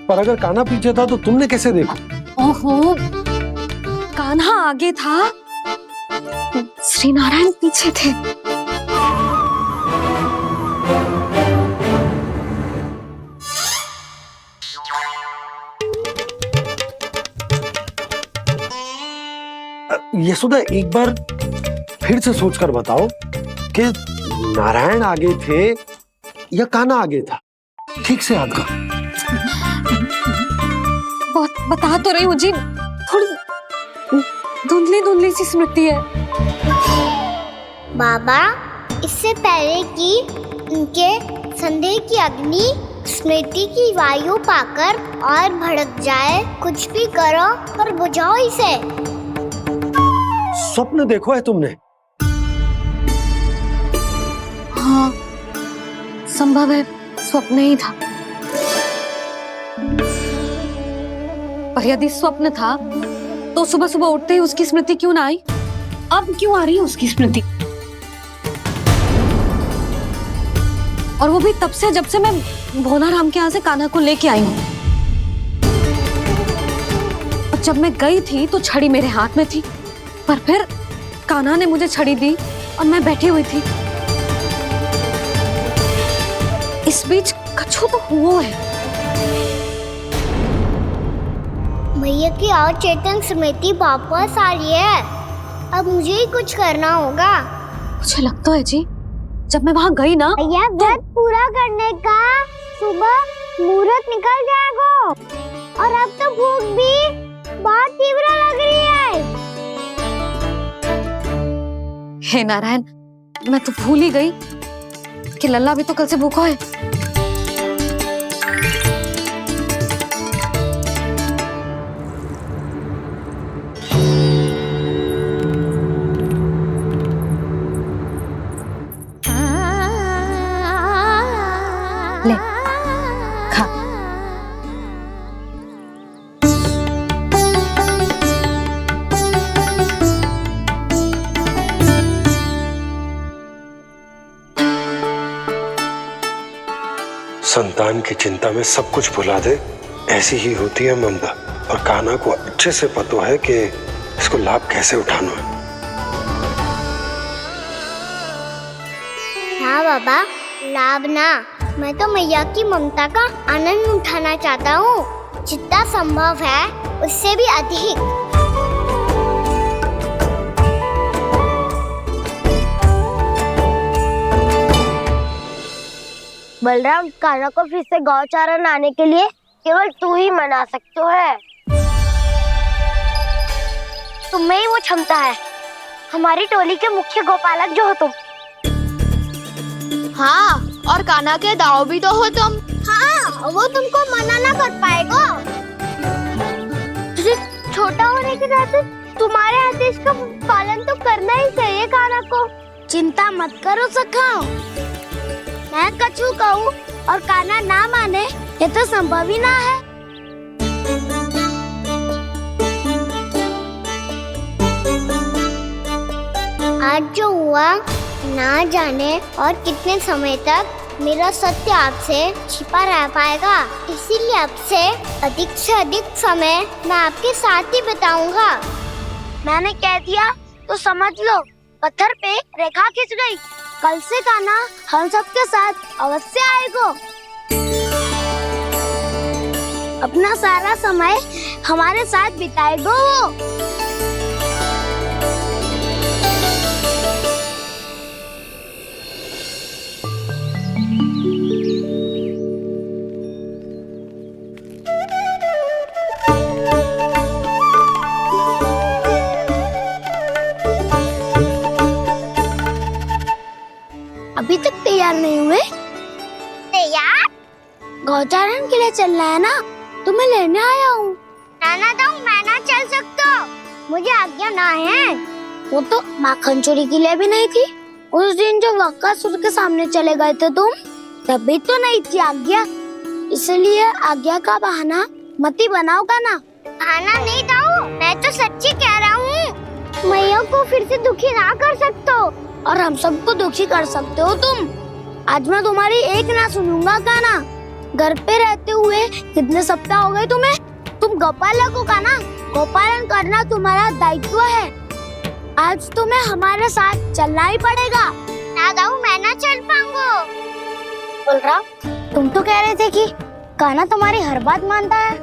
पर अगर कान्हा पीछे था तो तुमने कैसे देखा? ओहो, कान्हा आगे था, श्री नारायण पीछे थे। यशोदा, एक बार फिर से सोचकर बताओ कि नारायण आगे थे या कान्हा आगे था? ठीक से याद कर। बहुत बता तो रही हूँ जी, थोड़ी धुंधली धुंधली सी स्मृति है। बाबा, इससे पहले कि उनके संदेह की अग्नि स्मृति की वायु पाकर और भड़क जाए, कुछ भी करो पर बुझाओ इसे। स्वप्न देखो है तुमने? हाँ, संभव है स्वप्न ही था। पर यदि स्वप्न था तो सुबह सुबह उठते ही उसकी स्मृति क्यों ना आई? अब क्यों आ रही है उसकी स्मृति? और वो भी तब से जब से मैं भोलाराम के यहाँ से कान्हा को लेके आई हूँ। और जब मैं गई थी तो छड़ी मेरे हाथ में थी, पर फिर कान्हा ने मुझे छड़ी दी और मैं बैठी हुई थी। इस बीच कछु तो हुआ है। भैया की अचेतन स्मृति वापस आ रही है। अब मुझे ही कुछ करना होगा। मुझे लगता है जी, जब मैं वहाँ गई ना, भैया व्रत पूरा करने का सुबह मुहूर्त निकल जाएगा और अब तो भूख भी बहुत तीव्र लग रही है। हे नारायण, मैं तो भूल ही गई कि लल्ला भी तो कल से भूखा है। ले खा। संतान की चिंता में सब कुछ भुला दे, ऐसी ही होती है ममता। और कान्हा को अच्छे से पता है कि इसको लाभ कैसे उठाना है। हाँ बाबा, लाभ ना, मैं तो मैया की ममता का आनंद उठाना चाहता हूँ, जितना संभव है उससे भी अधिक। बलराम, कान्हा को फिर से गौचारा लाने के लिए केवल तू ही मना सकते है। तुम्हें ही वो क्षमता है, हमारी टोली के मुख्य गोपालक जो हो तुम। हाँ, और कान्हा के दाव भी तो हो तुम। हाँ, वो तुमको मना ना कर पाएगा। तुझे छोटा होने के नाते तुम्हारे आदेश का पालन तो करना ही चाहिए कान्हा को। चिंता मत करो सखा, मैं कछु कहूँ और कान्हा ना माने, ये तो संभव ही ना है। आज जो हुआ ना जाने और कितने समय तक मेरा सत्य आपसे छिपा रह पाएगा, इसीलिए आपसे अधिक से अधिक समय मैं आपके साथ ही बिताऊंगा। मैंने कह दिया तो समझ लो, पत्थर पे रेखा खींच गई। कल से कान्हा हम सबके साथ अवश्य आएगा। अपना सारा समय हमारे साथ बिताएगा वो। अभी तक तैयार नहीं हुए? तैयार? गौचारण के लिए चलना है ना, तुम्हें लेने आया हूँ। नाना दाऊ, मैं ना चल सकता, मुझे आज्ञा ना है। वो तो माखन चोरी के लिए भी नहीं थी। उस दिन जो वक्कासुर के सामने चले गए थे तुम, तभी तो नहीं थी आज्ञा। इसलिए आज्ञा का बहाना मत ही बनाओगा ना। बहाना नहीं दाऊ, मैं तो सच्ची कह रहा हूँ। मैया को फिर से दुखी ना कर सकते हो और हम सबको दुखी कर सकते हो तुम। आज मैं तुम्हारी एक ना सुनूंगा कान्हा। घर पे रहते हुए कितने सप्ताह हो गए तुम्हें? तुम गोपालक हो कान्हा, गोपालन करना तुम्हारा दायित्व है। आज तुम्हें हमारे साथ चलना ही पड़ेगा। ना दाऊ, मैं ना चल पाऊंगा। बलराम, तुम तो कह रहे थे कि कान्हा तुम्हारी हर बात मानता है,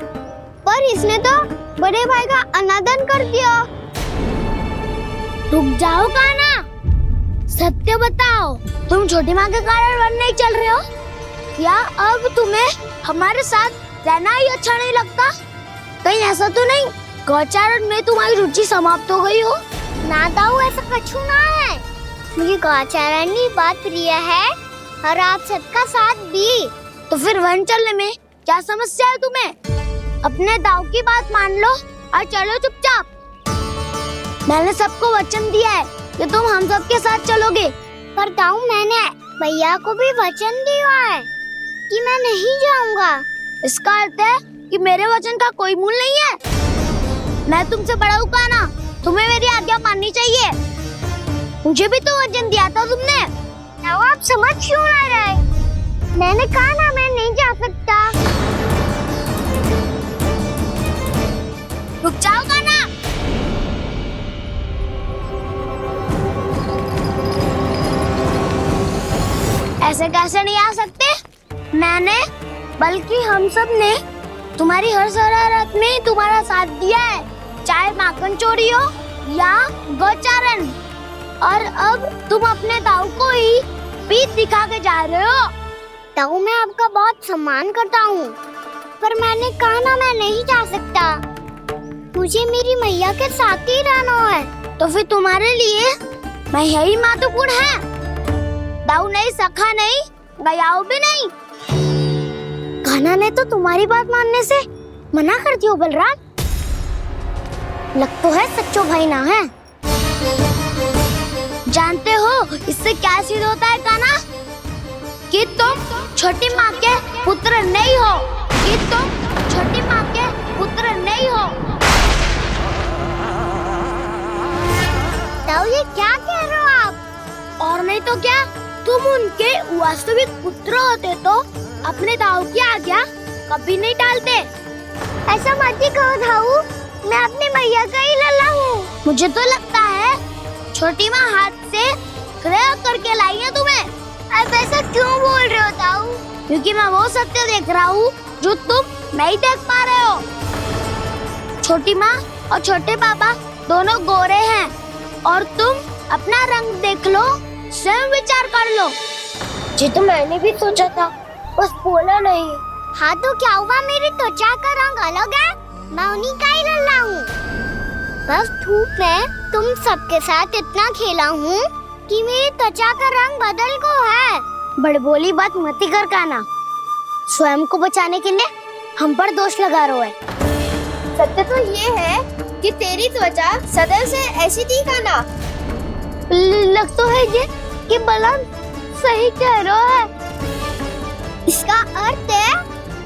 पर इसने तो बड़े भाई का अनादर कर दिया। रुक जाओ कान्हा, सत्य बताओ, तुम छोटी माँ के कारण वन नहीं चल रहे हो? या अब तुम्हें हमारे साथ रहना ही अच्छा नहीं लगता? कहीं ऐसा तो नहीं गौचारण में तुम्हारी रुचि समाप्त हो गई हो? ना दाऊ, ऐसा कछु ना है। मुझे गौचारण की बात प्रिय है और आप सबका साथ भी। तो फिर वन चलने में क्या समस्या है तुम्हें? अपने दाऊ की बात मान लो और चलो चुपचाप। मैंने सबको वचन दिया है कि तुम हम सबके साथ चलोगे। पर दाऊ, मैंने भैया को भी वचन दिया है कि मैं नहीं जाऊंगा। इसका अर्थ है कि मेरे वचन का कोई मूल नहीं है। मैं तुमसे बड़ा हूँ कान्हा, तुम्हें मेरी आज्ञा माननी चाहिए। मुझे भी तो वचन दिया था तुमने। अब आप समझ क्यों आ रहे? मैंने कहा ना मैं नहीं जा सकता। रुक जाओ कान्हा। ऐसे कैसे नहीं आ सकते? मैंने बल्कि हम सब ने तुम्हारी हर शरारत में तुम्हारा साथ दिया है, चाहे माखन चोरी हो या गोचारण। और अब तुम अपने ताऊ को ही पीठ दिखा के जा रहे हो। ताऊ मैं आपका बहुत सम्मान करता हूँ, पर मैंने कहा ना मैं नहीं जा सकता। मुझे मेरी मैया के साथ ही रहना है। तो फिर तुम्हारे लिए मैं यही महत्वपूर्ण है। ताऊ नहीं, सखा नहीं, गयाऊ भी नहीं। कान्हा ने तो तुम्हारी बात मानने से मना कर दियो बलराम। लग तो है सच्चो भाई ना है। जानते हो इससे क्या सिद्ध होता है कान्हा? कि तुम छोटी माँ के पुत्र नहीं हो, कि तुम छोटी माँ के पुत्र नहीं हो। ताऊ ये क्या कह रहे हो आप? और नहीं तो क्या, तुम उनके वास्तविक पुत्र होते तो अपने ताऊ की आज्ञा कभी नहीं टालते। ऐसा मत ही कहो ताऊ, मैं अपनी मैया का ही लल्ला हूँ। मुझे तो लगता है छोटी माँ हाथ से ग्रह करके लाई है तुम्हें। अब ऐसा क्यों बोल रहे हो ताऊ? क्योंकि मैं वो सत्य देख रहा हूँ जो तुम नहीं देख पा रहे हो। छोटी माँ और छोटे पापा दोनों गोरे हैं और तुम अपना रंग देख लो, स्वयं विचार कर लो। जी तो मैंने भी सोचा था, बस बोला नहीं। हाँ तो क्या हुआ, मेरी त्वचा का रंग अलग है, मैं उन्हीं का ही लल्ला हूँ। बस धूप में तुम सबके साथ इतना खेला हूँ कि मेरी त्वचा का रंग बदल को है। बड़बोली बात मत ही कर कान्हा, स्वयं को बचाने के लिए हम पर दोष लगा रहे है। सत्य तो ये है कि तेरी त्वचा सदैव से ऐसी थी कान्हा। लग तो है ये कि बलराम सही कह रहा है। इसका अर्थ है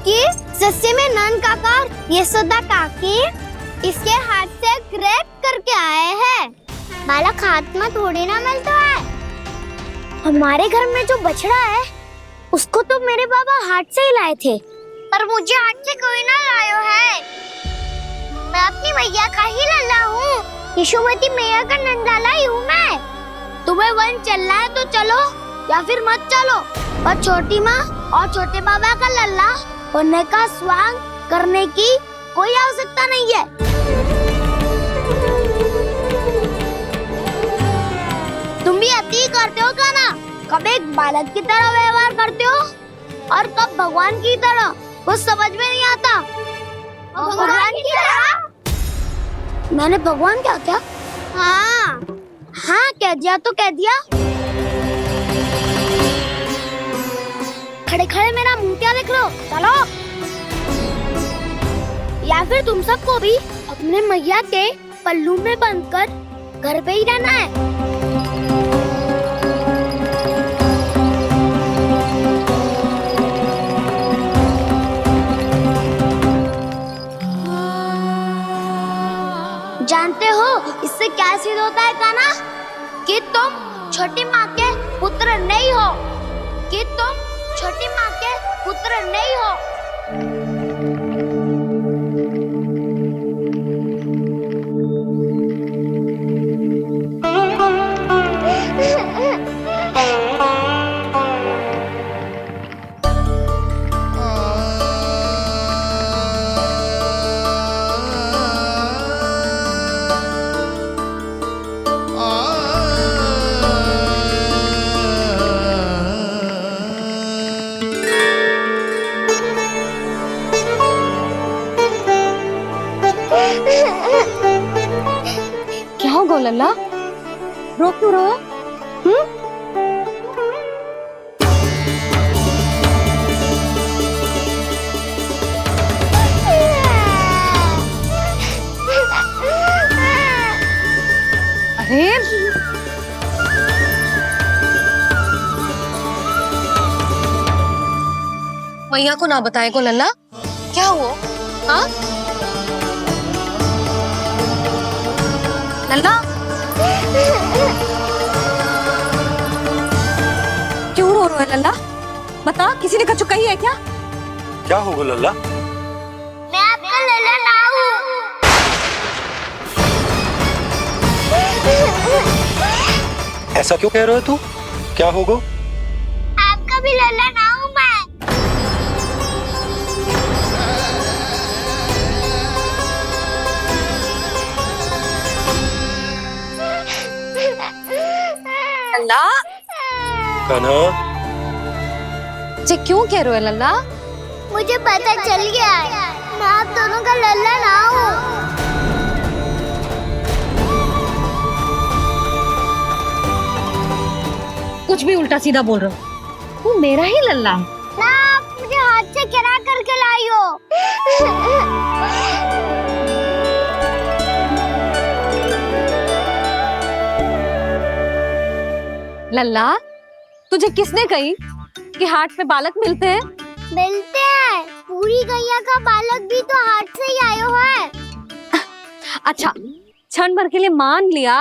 कि सस्ते में नन काका यशोदा काकी इसके हाथ से ग्रेप करके आए हैं। बालक हाथ में थोड़ी ना मिलता है। हमारे घर में जो बछड़ा है उसको तो मेरे बाबा हाथ से ही लाए थे, पर मुझे हाथ से कोई ना लायो है। मैं अपनी मैया का ही लल्ला हूँ, यशोमती मैया का नंदाला ही हूँ मैं। तुम्हें वन चलना है तो चलो या फिर मत चलो, पर छोटी माँ और छोटे बाबा का लल्ला होने का स्वांग करने की कोई आवश्यकता नहीं है। तुम भी अति करते हो कान्हा, कब एक बालक की तरह व्यवहार करते हो और कब भगवान की तरह, कुछ समझ में नहीं आता। भगवान की तरह? मैंने भगवान क्या किया? हाँ हाँ कह दिया तो कह दिया। खड़े खड़े मेरा मुंह क्या देख लो, चलो। या फिर तुम सबको भी अपने मैया के पल्लू में बंधकर घर पे ही रहना है। जानते हो इससे क्या सिद्ध होता है कान्हा? कि तुम छोटी माँ के पुत्र नहीं हो, कि तुम छोटी माँ के पुत्र नहीं हो। क्या हो गो लल्ला, रो क्यों रहे हो? अरे मैया को ना बताए को लल्ला, क्या हुआ? हाँ लल्ला, क्यों रो रहा है लल्ला? बता, किसी ने कछु कही है क्या? क्या होगा लल्ला? मैं आपका लल्ला ना हूँ। ऐसा क्यों कह रहे हो तू? क्या होगा? आपका भी लल्ला ना हूँ मैं। लल्ला, कान्हा, जी क्यों कह रहे हो लल्ला? मुझे पता चल गया है, मैं आप दोनों का लल्ला ना हूँ। कुछ भी उल्टा सीधा बोल रहे हो, वो मेरा ही लल्ला है। ना, आप मुझे हाथ से गिरा करके लाई हो। लल्ला, तुझे किसने कही कि हाट में बालक मिलते हैं? मिलते हैं, पूरी गैया का बालक भी तो हाट से ही आयो है। अच्छा, क्षण भर के लिए मान लिया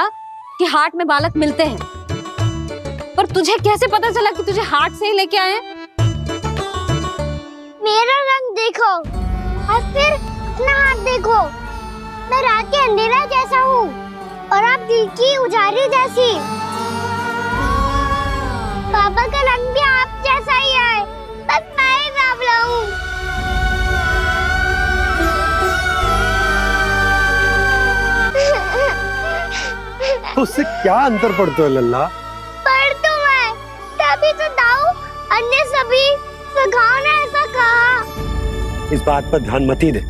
कि हाट में बालक मिलते हैं, पर तुझे कैसे पता चला कि तुझे हाट से ही लेके आए? मेरा रंग देखो और फिर अपना हाथ देखो। मैं रात के अंधेरा जैसा हूँ और आप दिल की उजाली जैसी। पापा का रंग भी आप जैसा ही है, बस मैं ही बावला हूँ। उससे क्या अंतर पड़ता है लल्ला? पर तो मैं तभी तो दाऊ अन्य सभी सखाओ ने ऐसा कहा। इस बात पर ध्यान मत ही दे।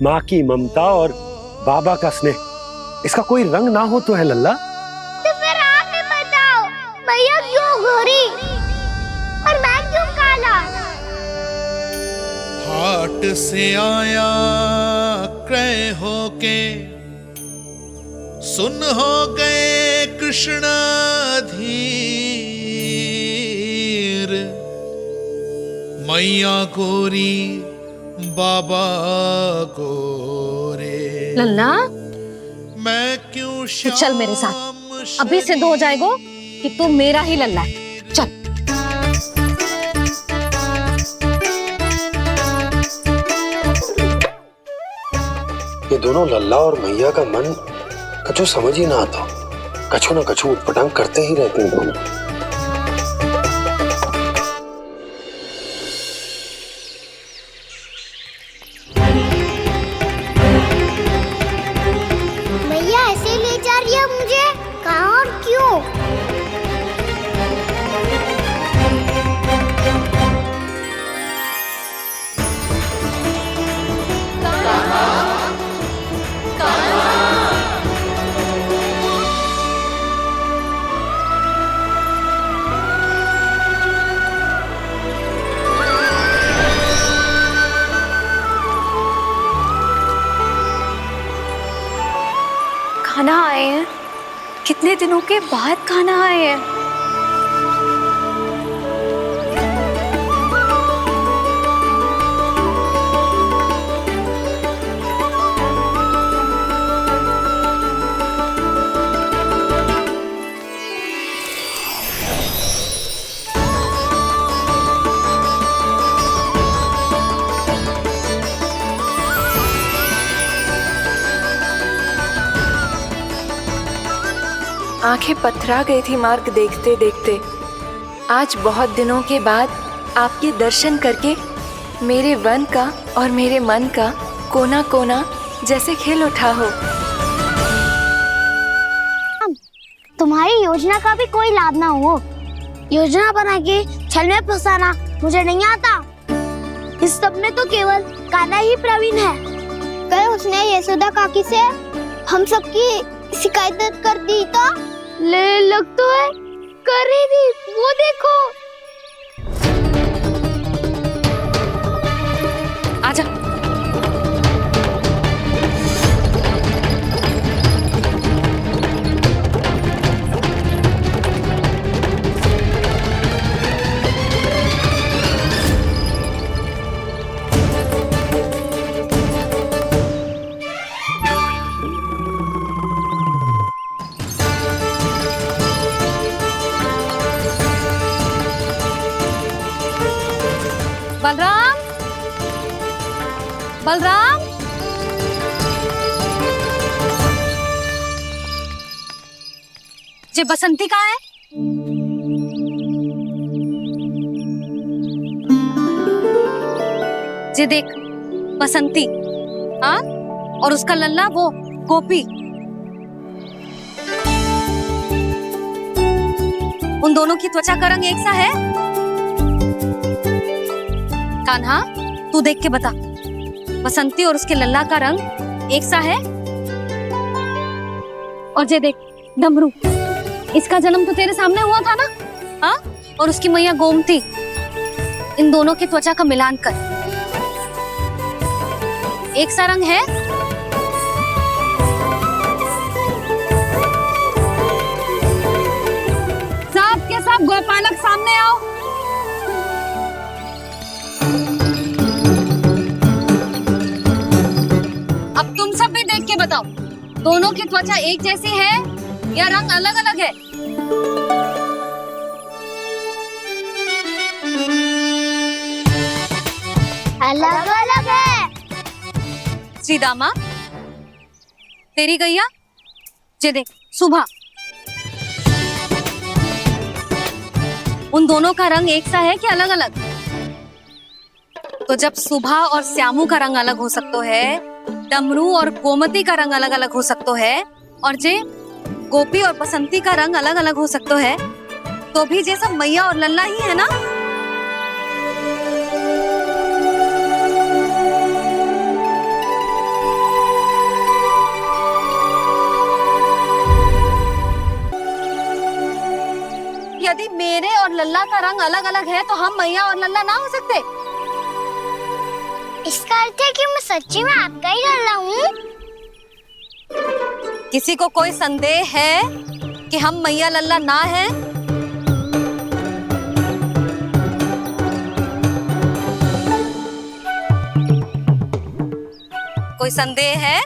माँ की ममता और बाबा का स्नेह, इसका कोई रंग ना हो तो है लल्ला। तो फिर आप ही बताओ, भैया क्यों गोरी और मैं क्यों काला? हाट से आया क्रय होके, सुन हो गए कृष्णाधीर। मैया गोरी बाबा गोरे, लल्ला, मैं क्यों तू चल मेरे साथ, अभी सिद्ध हो जाएगा कि तू मेरा ही लल्ला है। चल। ये दोनों लल्ला और मैया का मन कछु समझ ही ना आता, कछु ना कछु उटपटांग करते ही रहते हैं दोनों। भैया ऐसे ले जा रही है मुझे, कहाँ और क्यों? खाना आए हैं, कितने दिनों के बाद खाना आए हैं। आंखें पथरा गई थी मार्ग देखते देखते। आज बहुत दिनों के बाद आपके दर्शन करके मेरे वन का और मेरे मन का कोना कोना जैसे खिल उठा हो। तुम्हारी योजना का भी कोई लाभ ना हो। योजना बना के छल में फंसाना मुझे नहीं आता। इस सब में तो केवल कान्हा ही प्रवीण है। कल उसने यशोदा काकी से हम सबकी शिकायत कर दी तो लग तो है कर ही दी, वो देखो। आजा। बलराम, बलराम, ये बसंती कहाँ है? ये देख बसंती, हाँ, और उसका लल्ला वो गोपी। उन दोनों की त्वचा का रंग एक सा है? कान्हा, तू देख के बता, बसंती और उसके लल्ला का रंग एक सा है? और ये देख डमरू, इसका जन्म तो तेरे सामने हुआ था ना, हाँ? और उसकी मैया गोमती, इन दोनों की त्वचा का मिलान कर एक सा रंग है? सब के सब गोपालक सामने आओ। अब तुम सब भी देख के बताओ, दोनों की त्वचा एक जैसी है या रंग अलग अलग है? अलग अलग है। श्रीदामा, तेरी गैया, ये देख सुबह, उन दोनों का रंग एक सा है कि अलग अलग? तो जब सुबह और श्यामू का रंग अलग हो सकता है, डमरू और गोमती का रंग अलग अलग हो सकता है, और जे गोपी और बसंती का रंग अलग अलग हो सकता है, तो भी जे सब मैया और लल्ला ही है ना? यदि मेरे और लल्ला का रंग अलग अलग है तो हम मैया और लल्ला ना हो सकते? इसका अर्थ है कि मैं सच्ची में आपका ही लल्ला हूँ? किसी को कोई संदेह है कि हम मैया लल्ला ना हैं? कोई संदेह है?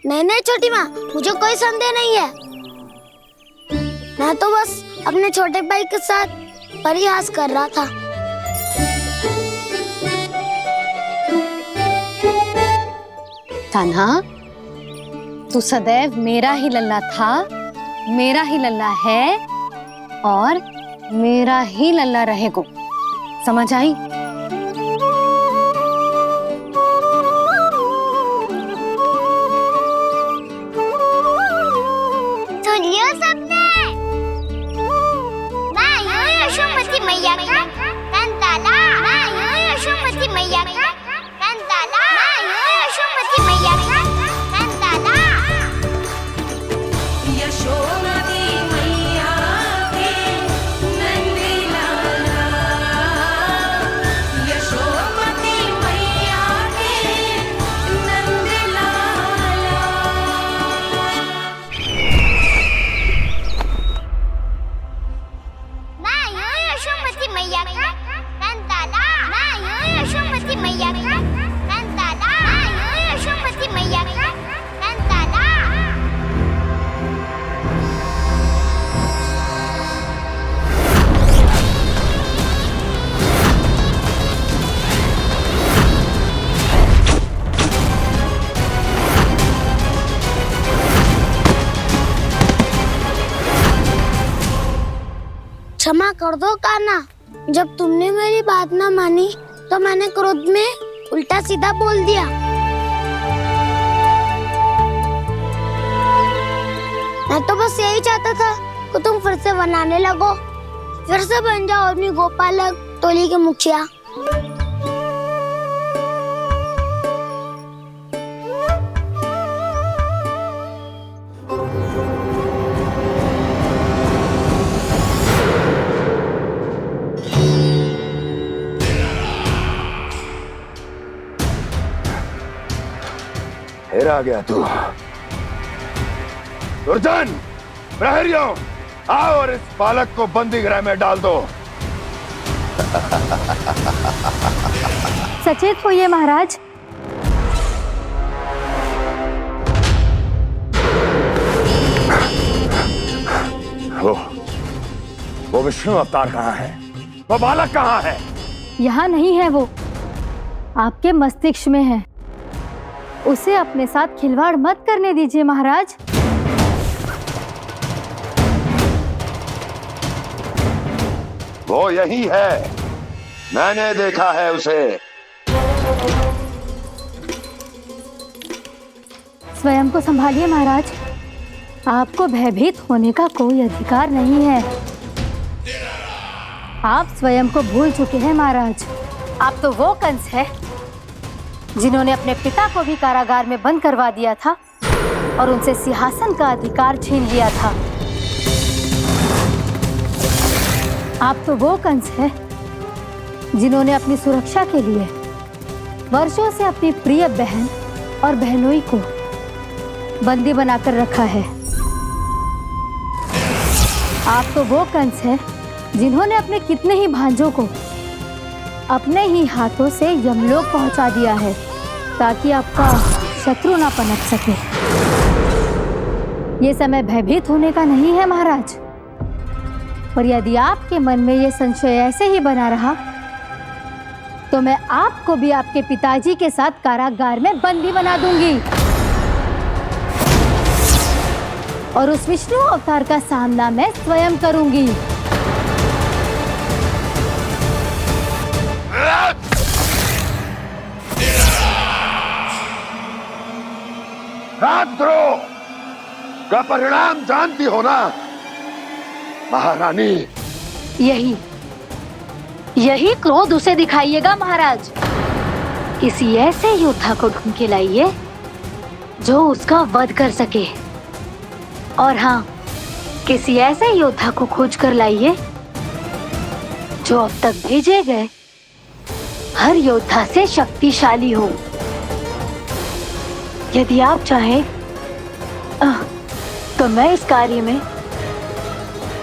नहीं छोटी माँ, मुझे कोई संदेह नहीं है। मैं तो बस अपने छोटे भाई के साथ परिहास कर रहा था। कान्हा, तू सदैव मेरा ही लल्ला था, मेरा ही लल्ला है और मेरा ही लल्ला रहेगा, समझ आई? सुन लियो सबने, मैं हूँ यशोमती मैया का कंताला, मैं हूँ यशोमती मैया का कंताला, मैं हूँ यशोमती मैया का कंताला। यशोमती मैया के नंदी लाला, यशोमती मैया के नंदी लाला। मैं हूँ यशोमती मैया का कंताला, मैं हूँ यशोमती मैया का कंताला, मैं हूँ यशोमती मैया का कंताला। क्षमा कर दो कान्हा, जब तुमने मेरी बात ना मानी तो मैंने क्रोध में उल्टा सीधा बोल दिया। मैं तो बस यही चाहता था कि तुम फिर से बनाने लगो, फिर से बन जाओ अपनी गोपालक टोली के मुखिया। फिर आ गया तू। दुर्जन, प्रहरियों, आओ और इस बालक को बंदी गृह में डाल दो। सचेत होइए महाराज। वो विष्णु अवतार कहाँ है? वो बालक कहाँ है? यहाँ नहीं है वो, आपके मस्तिष्क में है। उसे अपने साथ खिलवाड़ मत करने दीजिए महाराज। वो यही है, मैंने देखा है उसे। स्वयं को संभालिए महाराज, आपको भयभीत होने का कोई अधिकार नहीं है। आप स्वयं को भूल चुके हैं महाराज। आप तो वो कंस है जिन्होंने अपने पिता को भी कारागार में बंद करवा दिया था और उनसे सिंहासन का अधिकार छीन लिया था। आप तो वो कंस है जिन्होंने अपनी सुरक्षा के लिए वर्षों से अपनी प्रिय बहन और बहनोई को बंदी बनाकर रखा है। आप तो वो कंस है जिन्होंने अपने कितने ही भांजों को अपने ही हाथों से यमलोक पहुंचा दिया है ताकि आपका शत्रु ना पनप सके। ये समय भयभीत होने का नहीं है महाराज। और यदि आपके मन में ये संशय ऐसे ही बना रहा तो मैं आपको भी आपके पिताजी के साथ कारागार में बंदी बना दूंगी और उस विष्णु अवतार का सामना मैं स्वयं करूंगी। राजद्रोह का परिणाम जानती हो ना महारानी? यही क्रोध उसे दिखाइएगा महाराज। किसी ऐसे योद्धा को ढूंढ के लाइए जो उसका वध कर सके। और हाँ, किसी ऐसे योद्धा को खोज कर लाइए जो अब तक भेजे गए हर योद्धा से शक्तिशाली हो। यदि आप चाहें तो मैं इस कार्य में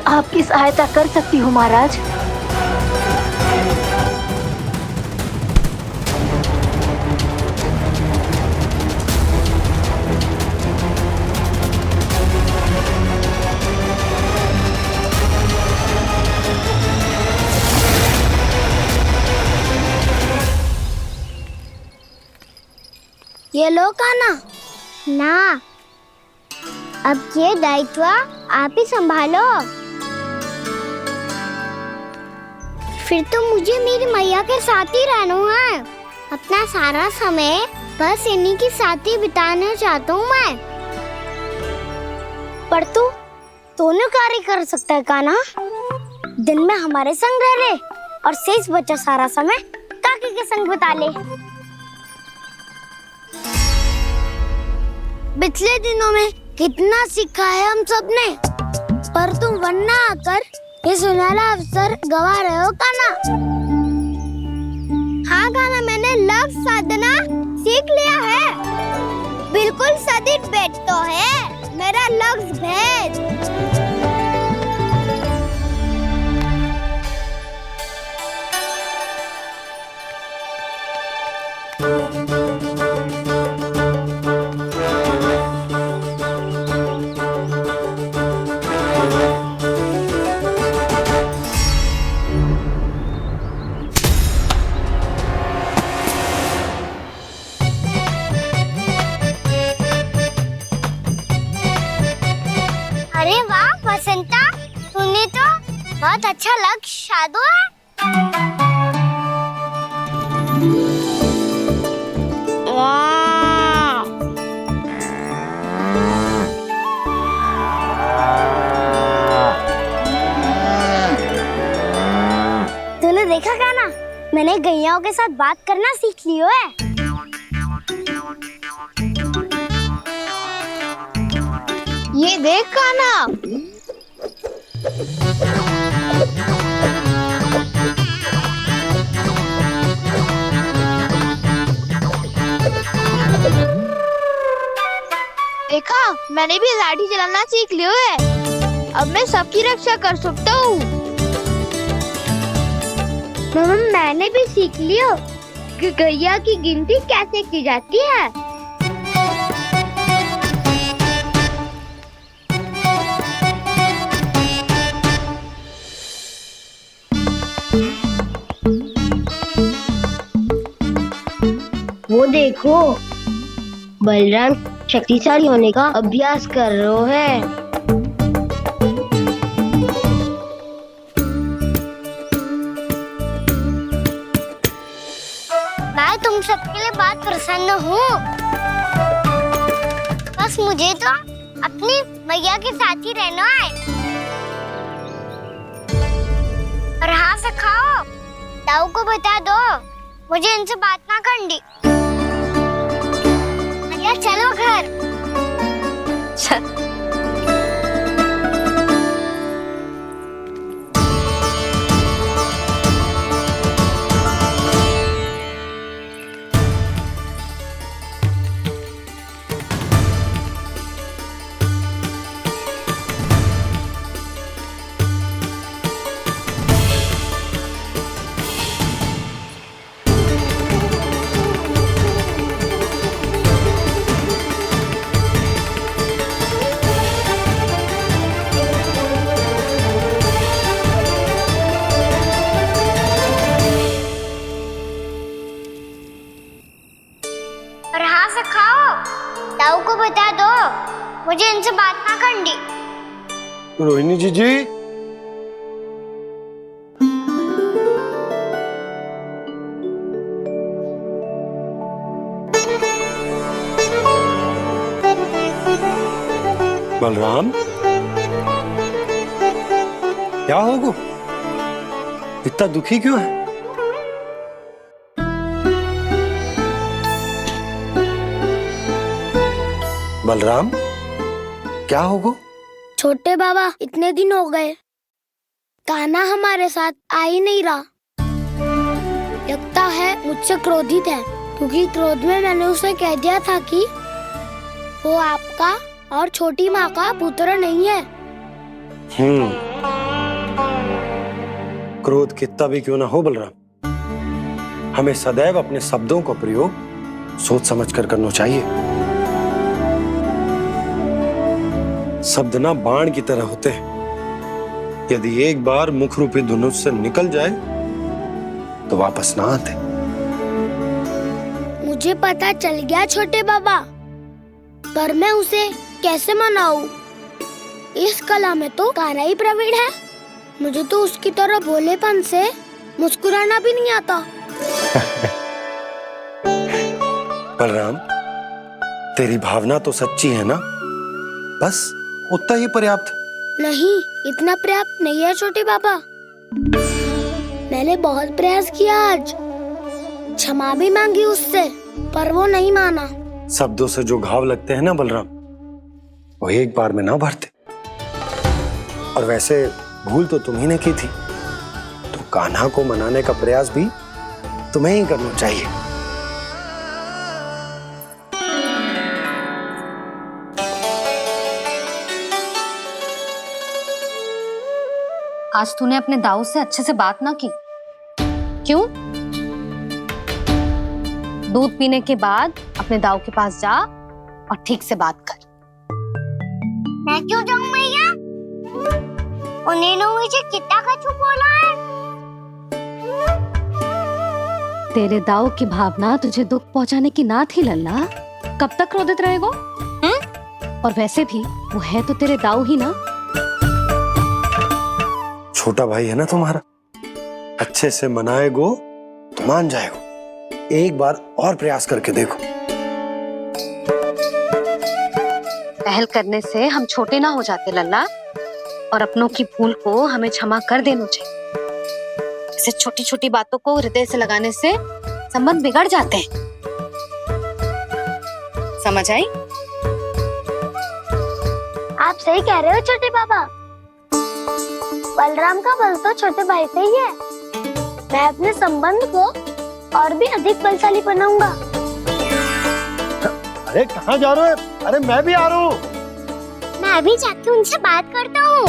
आपकी सहायता कर सकती हूँ महाराज। ये लो कान्हा। ना, अब ये दायित्व आप ही संभालो। फिर तो मुझे मेरी मैया के साथ ही रहना है। अपना सारा समय बस इन्हीं के साथ ही बिताना चाहता हूँ मैं। पर तू दोनों कार्य कर सकता है कान्हा। दिन में हमारे संग रह ले और शेष बचा सारा समय काकी के संग बिता ले। पिछले दिनों में कितना सीखा है हम सब ने, पर तुम वरना आकर ये सुनहरा अवसर गवा रहे हो कान्हा। हाँ कान्हा, मैंने लक्ष्य साधना सीख लिया है। बिल्कुल सदित भेद तो है मेरा लक्ष्य भेद। अरे वाह बसंता, तूने तो बहुत अच्छा लक्ष्य साधा है। वाह, तूने देखा कान्हा, मैंने गैयाओं के साथ बात करना सीख लियो है। ये देख कान्हा। देखा, मैंने भी लाठी चलाना सीख लियो है। अब मैं सबकी रक्षा कर सकता हूँ। मैंने भी सीख लियो कि गैया की गिनती कैसे की जाती है। वो देखो, बलराम शक्तिशाली होने का अभ्यास कर रहे हैं। मैं तुम सबके लिए बहुत प्रसन्न हूँ। बस मुझे तो अपनी मैया के साथ ही रहना है। और हाँ सखाओ, ताऊ को बता दो मुझे इनसे बात ना करनी। मैया चलो घर। और हाँ सखाओ, ताऊ को बता दो मुझे इनसे बात ना करनी। रोहिणी जी बलराम, क्या होगा? इतना दुखी क्यों है? बलराम, क्या होगा? छोटे बाबा, इतने दिन हो गए कान्हा हमारे साथ आ ही नहीं रहा। लगता है मुझसे क्रोधित है, क्योंकि क्रोध में मैंने उसे कह दिया था कि वो आपका और छोटी माँ का पुत्र नहीं है। क्रोध कितना भी क्यों ना हो बलराम, हमें सदैव अपने शब्दों का प्रयोग सोच समझ कर करना चाहिए। शब्द ना बाण की तरह होते हैं, यदि एक बार मुख रूपी धनुष से निकल जाए तो वापस ना आते। मुझे पता चल गया छोटे बाबा, पर मैं उसे कैसे मनाऊं? इस कला में तो कान्हा ही प्रवीण है। मुझे तो उसकी तरह भोलेपन से मुस्कुराना भी नहीं आता। बलराम, तेरी भावना तो सच्ची है ना, बस उतना ही पर्याप्त। नहीं, इतना पर्याप्त नहीं है छोटे बाबा। मैंने बहुत प्रयास किया आज, क्षमा भी मांगी उससे, पर वो नहीं माना। शब्दों से जो घाव लगते हैं ना बलराम, वो एक बार में ना भरते। और वैसे भूल तो तुम्ही ने की थी, तो कान्हा को मनाने का प्रयास भी तुम्हें ही करना चाहिए। आज तूने अपने दाऊ से अच्छे से बात ना की, क्यों? दूध पीने के बाद अपने दाऊ के पास जा और ठीक से बात कर। मैं क्यों जाऊं मैया? उन्हें मुझे कितना कछु बोला है। तेरे दाऊ की भावना तुझे दुख पहुंचाने की ना थी लल्ला, कब तक क्रोधित रहेगो? और वैसे भी वो है तो तेरे दाऊ ही ना। छोटा भाई है ना तुम्हारा, अच्छे से मनाएगो तो मान जाएगो। एक बार और प्रयास करके देखो। पहल करने से हम छोटे ना हो जाते लल्ला, और अपनों की भूल को हमें क्षमा कर देना चाहिए। ऐसे छोटी छोटी बातों को हृदय से लगाने से संबंध बिगड़ जाते हैं। समझ आई? आप सही कह रहे हो छोटे बाबा। बलराम का बल तो छोटे भाई से ही है। मैं अपने संबंध को और भी अधिक बलशाली बनाऊंगा। अरे कहाँ जा रहे हो? अरे मैं भी आ रहा हूँ। मैं अभी जाके उनसे बात करता हूँ।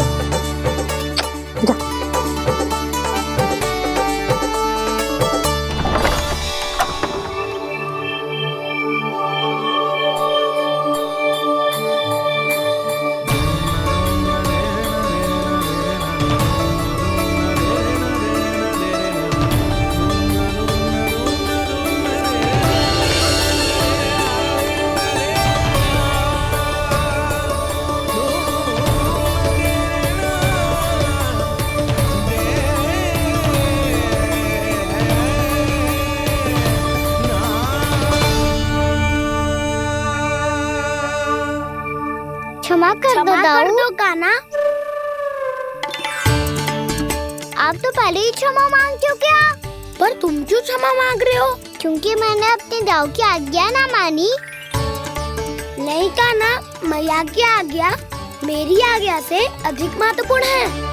क्षमा कर दो कान्हा। आप तो पहले ही क्षमा मांगते हो क्या? पर तुम क्यों क्षमा मांग रहे हो? क्योंकि मैंने अपने दाऊ की आज्ञा ना मानी। नहीं कान्हा, मैया की आज्ञा मेरी आज्ञा से अधिक महत्वपूर्ण है।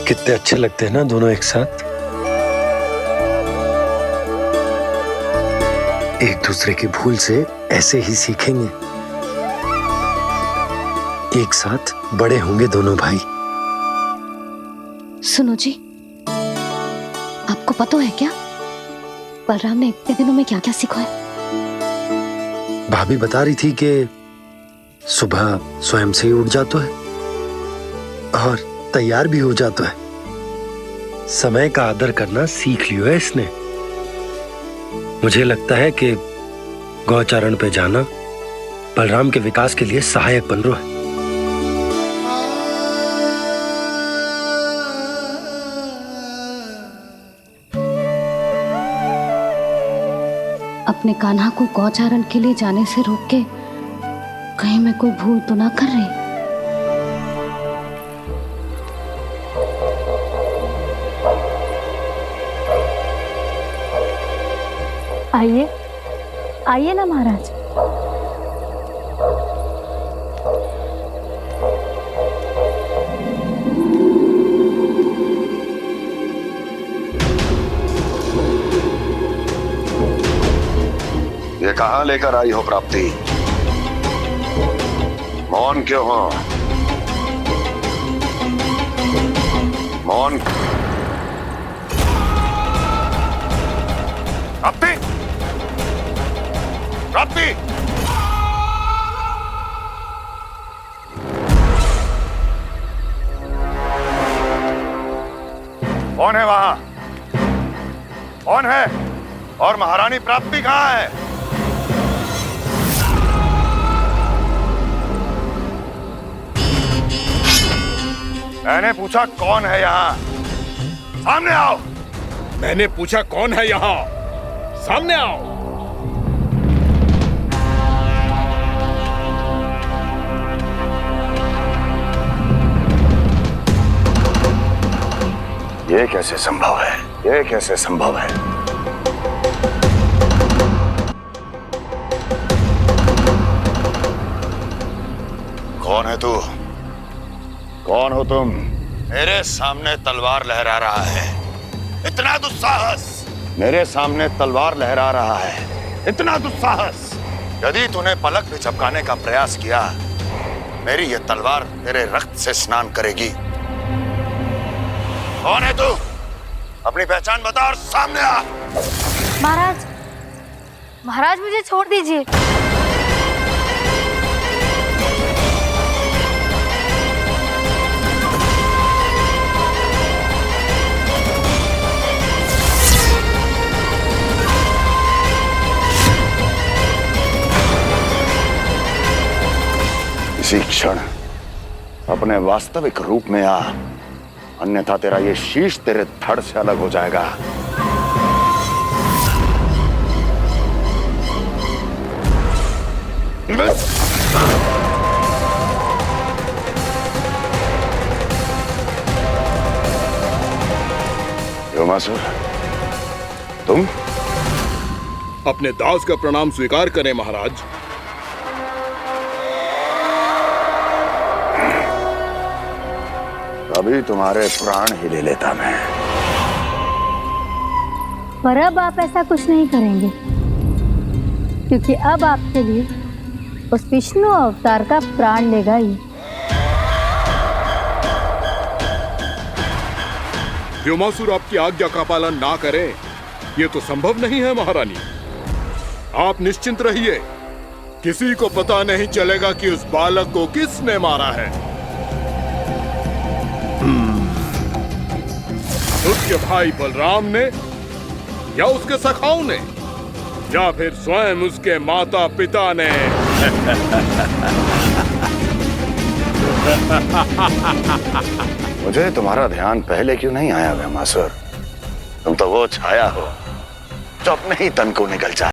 कितने अच्छे लगते हैं ना दोनों एक साथ। एक दूसरे की भूल से ऐसे ही सीखेंगे। एक साथ बड़े होंगे दोनों भाई। सुनो जी, आपको पता है क्या बलराम ने इतने दिनों में क्या क्या सीखा है? भाभी बता रही थी कि सुबह स्वयं से ही उठ जाता है और तैयार भी हो जाता है। समय का आदर करना सीख लियो है इसने। मुझे लगता है कि गौचारण पे जाना बलराम के विकास के लिए सहायक बन रहा है। अपने कान्हा को गौचारण के लिए जाने से रोक के कहीं मैं कोई भूल तो ना कर रही? आइए आइए ना महाराज। ये कहाँ लेकर आई हो प्राप्ति? मौन क्यों हो? मौन। प्राप्ति, प्राप्ति, कौन है वहां? कौन है? और महारानी प्राप्ति कहाँ है? मैंने पूछा कौन है यहाँ? सामने आओ। मैंने पूछा कौन है यहाँ? सामने आओ। ये कैसे संभव है? ये कैसे संभव है? कौन है तू? कौन हो तुम? मेरे सामने तलवार लहरा रहा है। इतना दुस्साहस! मेरे सामने तलवार लहरा रहा है। इतना दुस्साहस! यदि तूने पलक भी झपकाने का प्रयास किया, मेरी ये तलवार तेरे रक्त से स्नान करेगी। कौन है तू? अपनी पहचान बता और सामने आ। महाराज, महाराज मुझे छोड़ दीजिए। इसी क्षण अपने वास्तविक रूप में आ, अन्यथा तेरा ये शीश तेरे धड़ से अलग हो जाएगा। योमासुर, तुम? अपने दास का प्रणाम स्वीकार करें महाराज। अभी तुम्हारे प्राण ही ले लेता मैं। पर अब आप ऐसा कुछ नहीं करेंगे, क्योंकि अब आपके लिए उस विष्णु अवतार का प्राण लेगा ही। व्योमासुर आपकी आज्ञा का पालन ना करें, ये तो संभव नहीं है महारानी। आप निश्चिंत रहिए, किसी को पता नहीं चलेगा कि उस बालक को किसने मारा है। उसके भाई बलराम ने, या उसके सखाओं ने, या फिर स्वयं उसके माता पिता ने। मुझे तुम्हारा ध्यान पहले क्यों नहीं आया व्योमासुर? तुम तो वो छाया हो जो अपने ही तन को निगल जाए।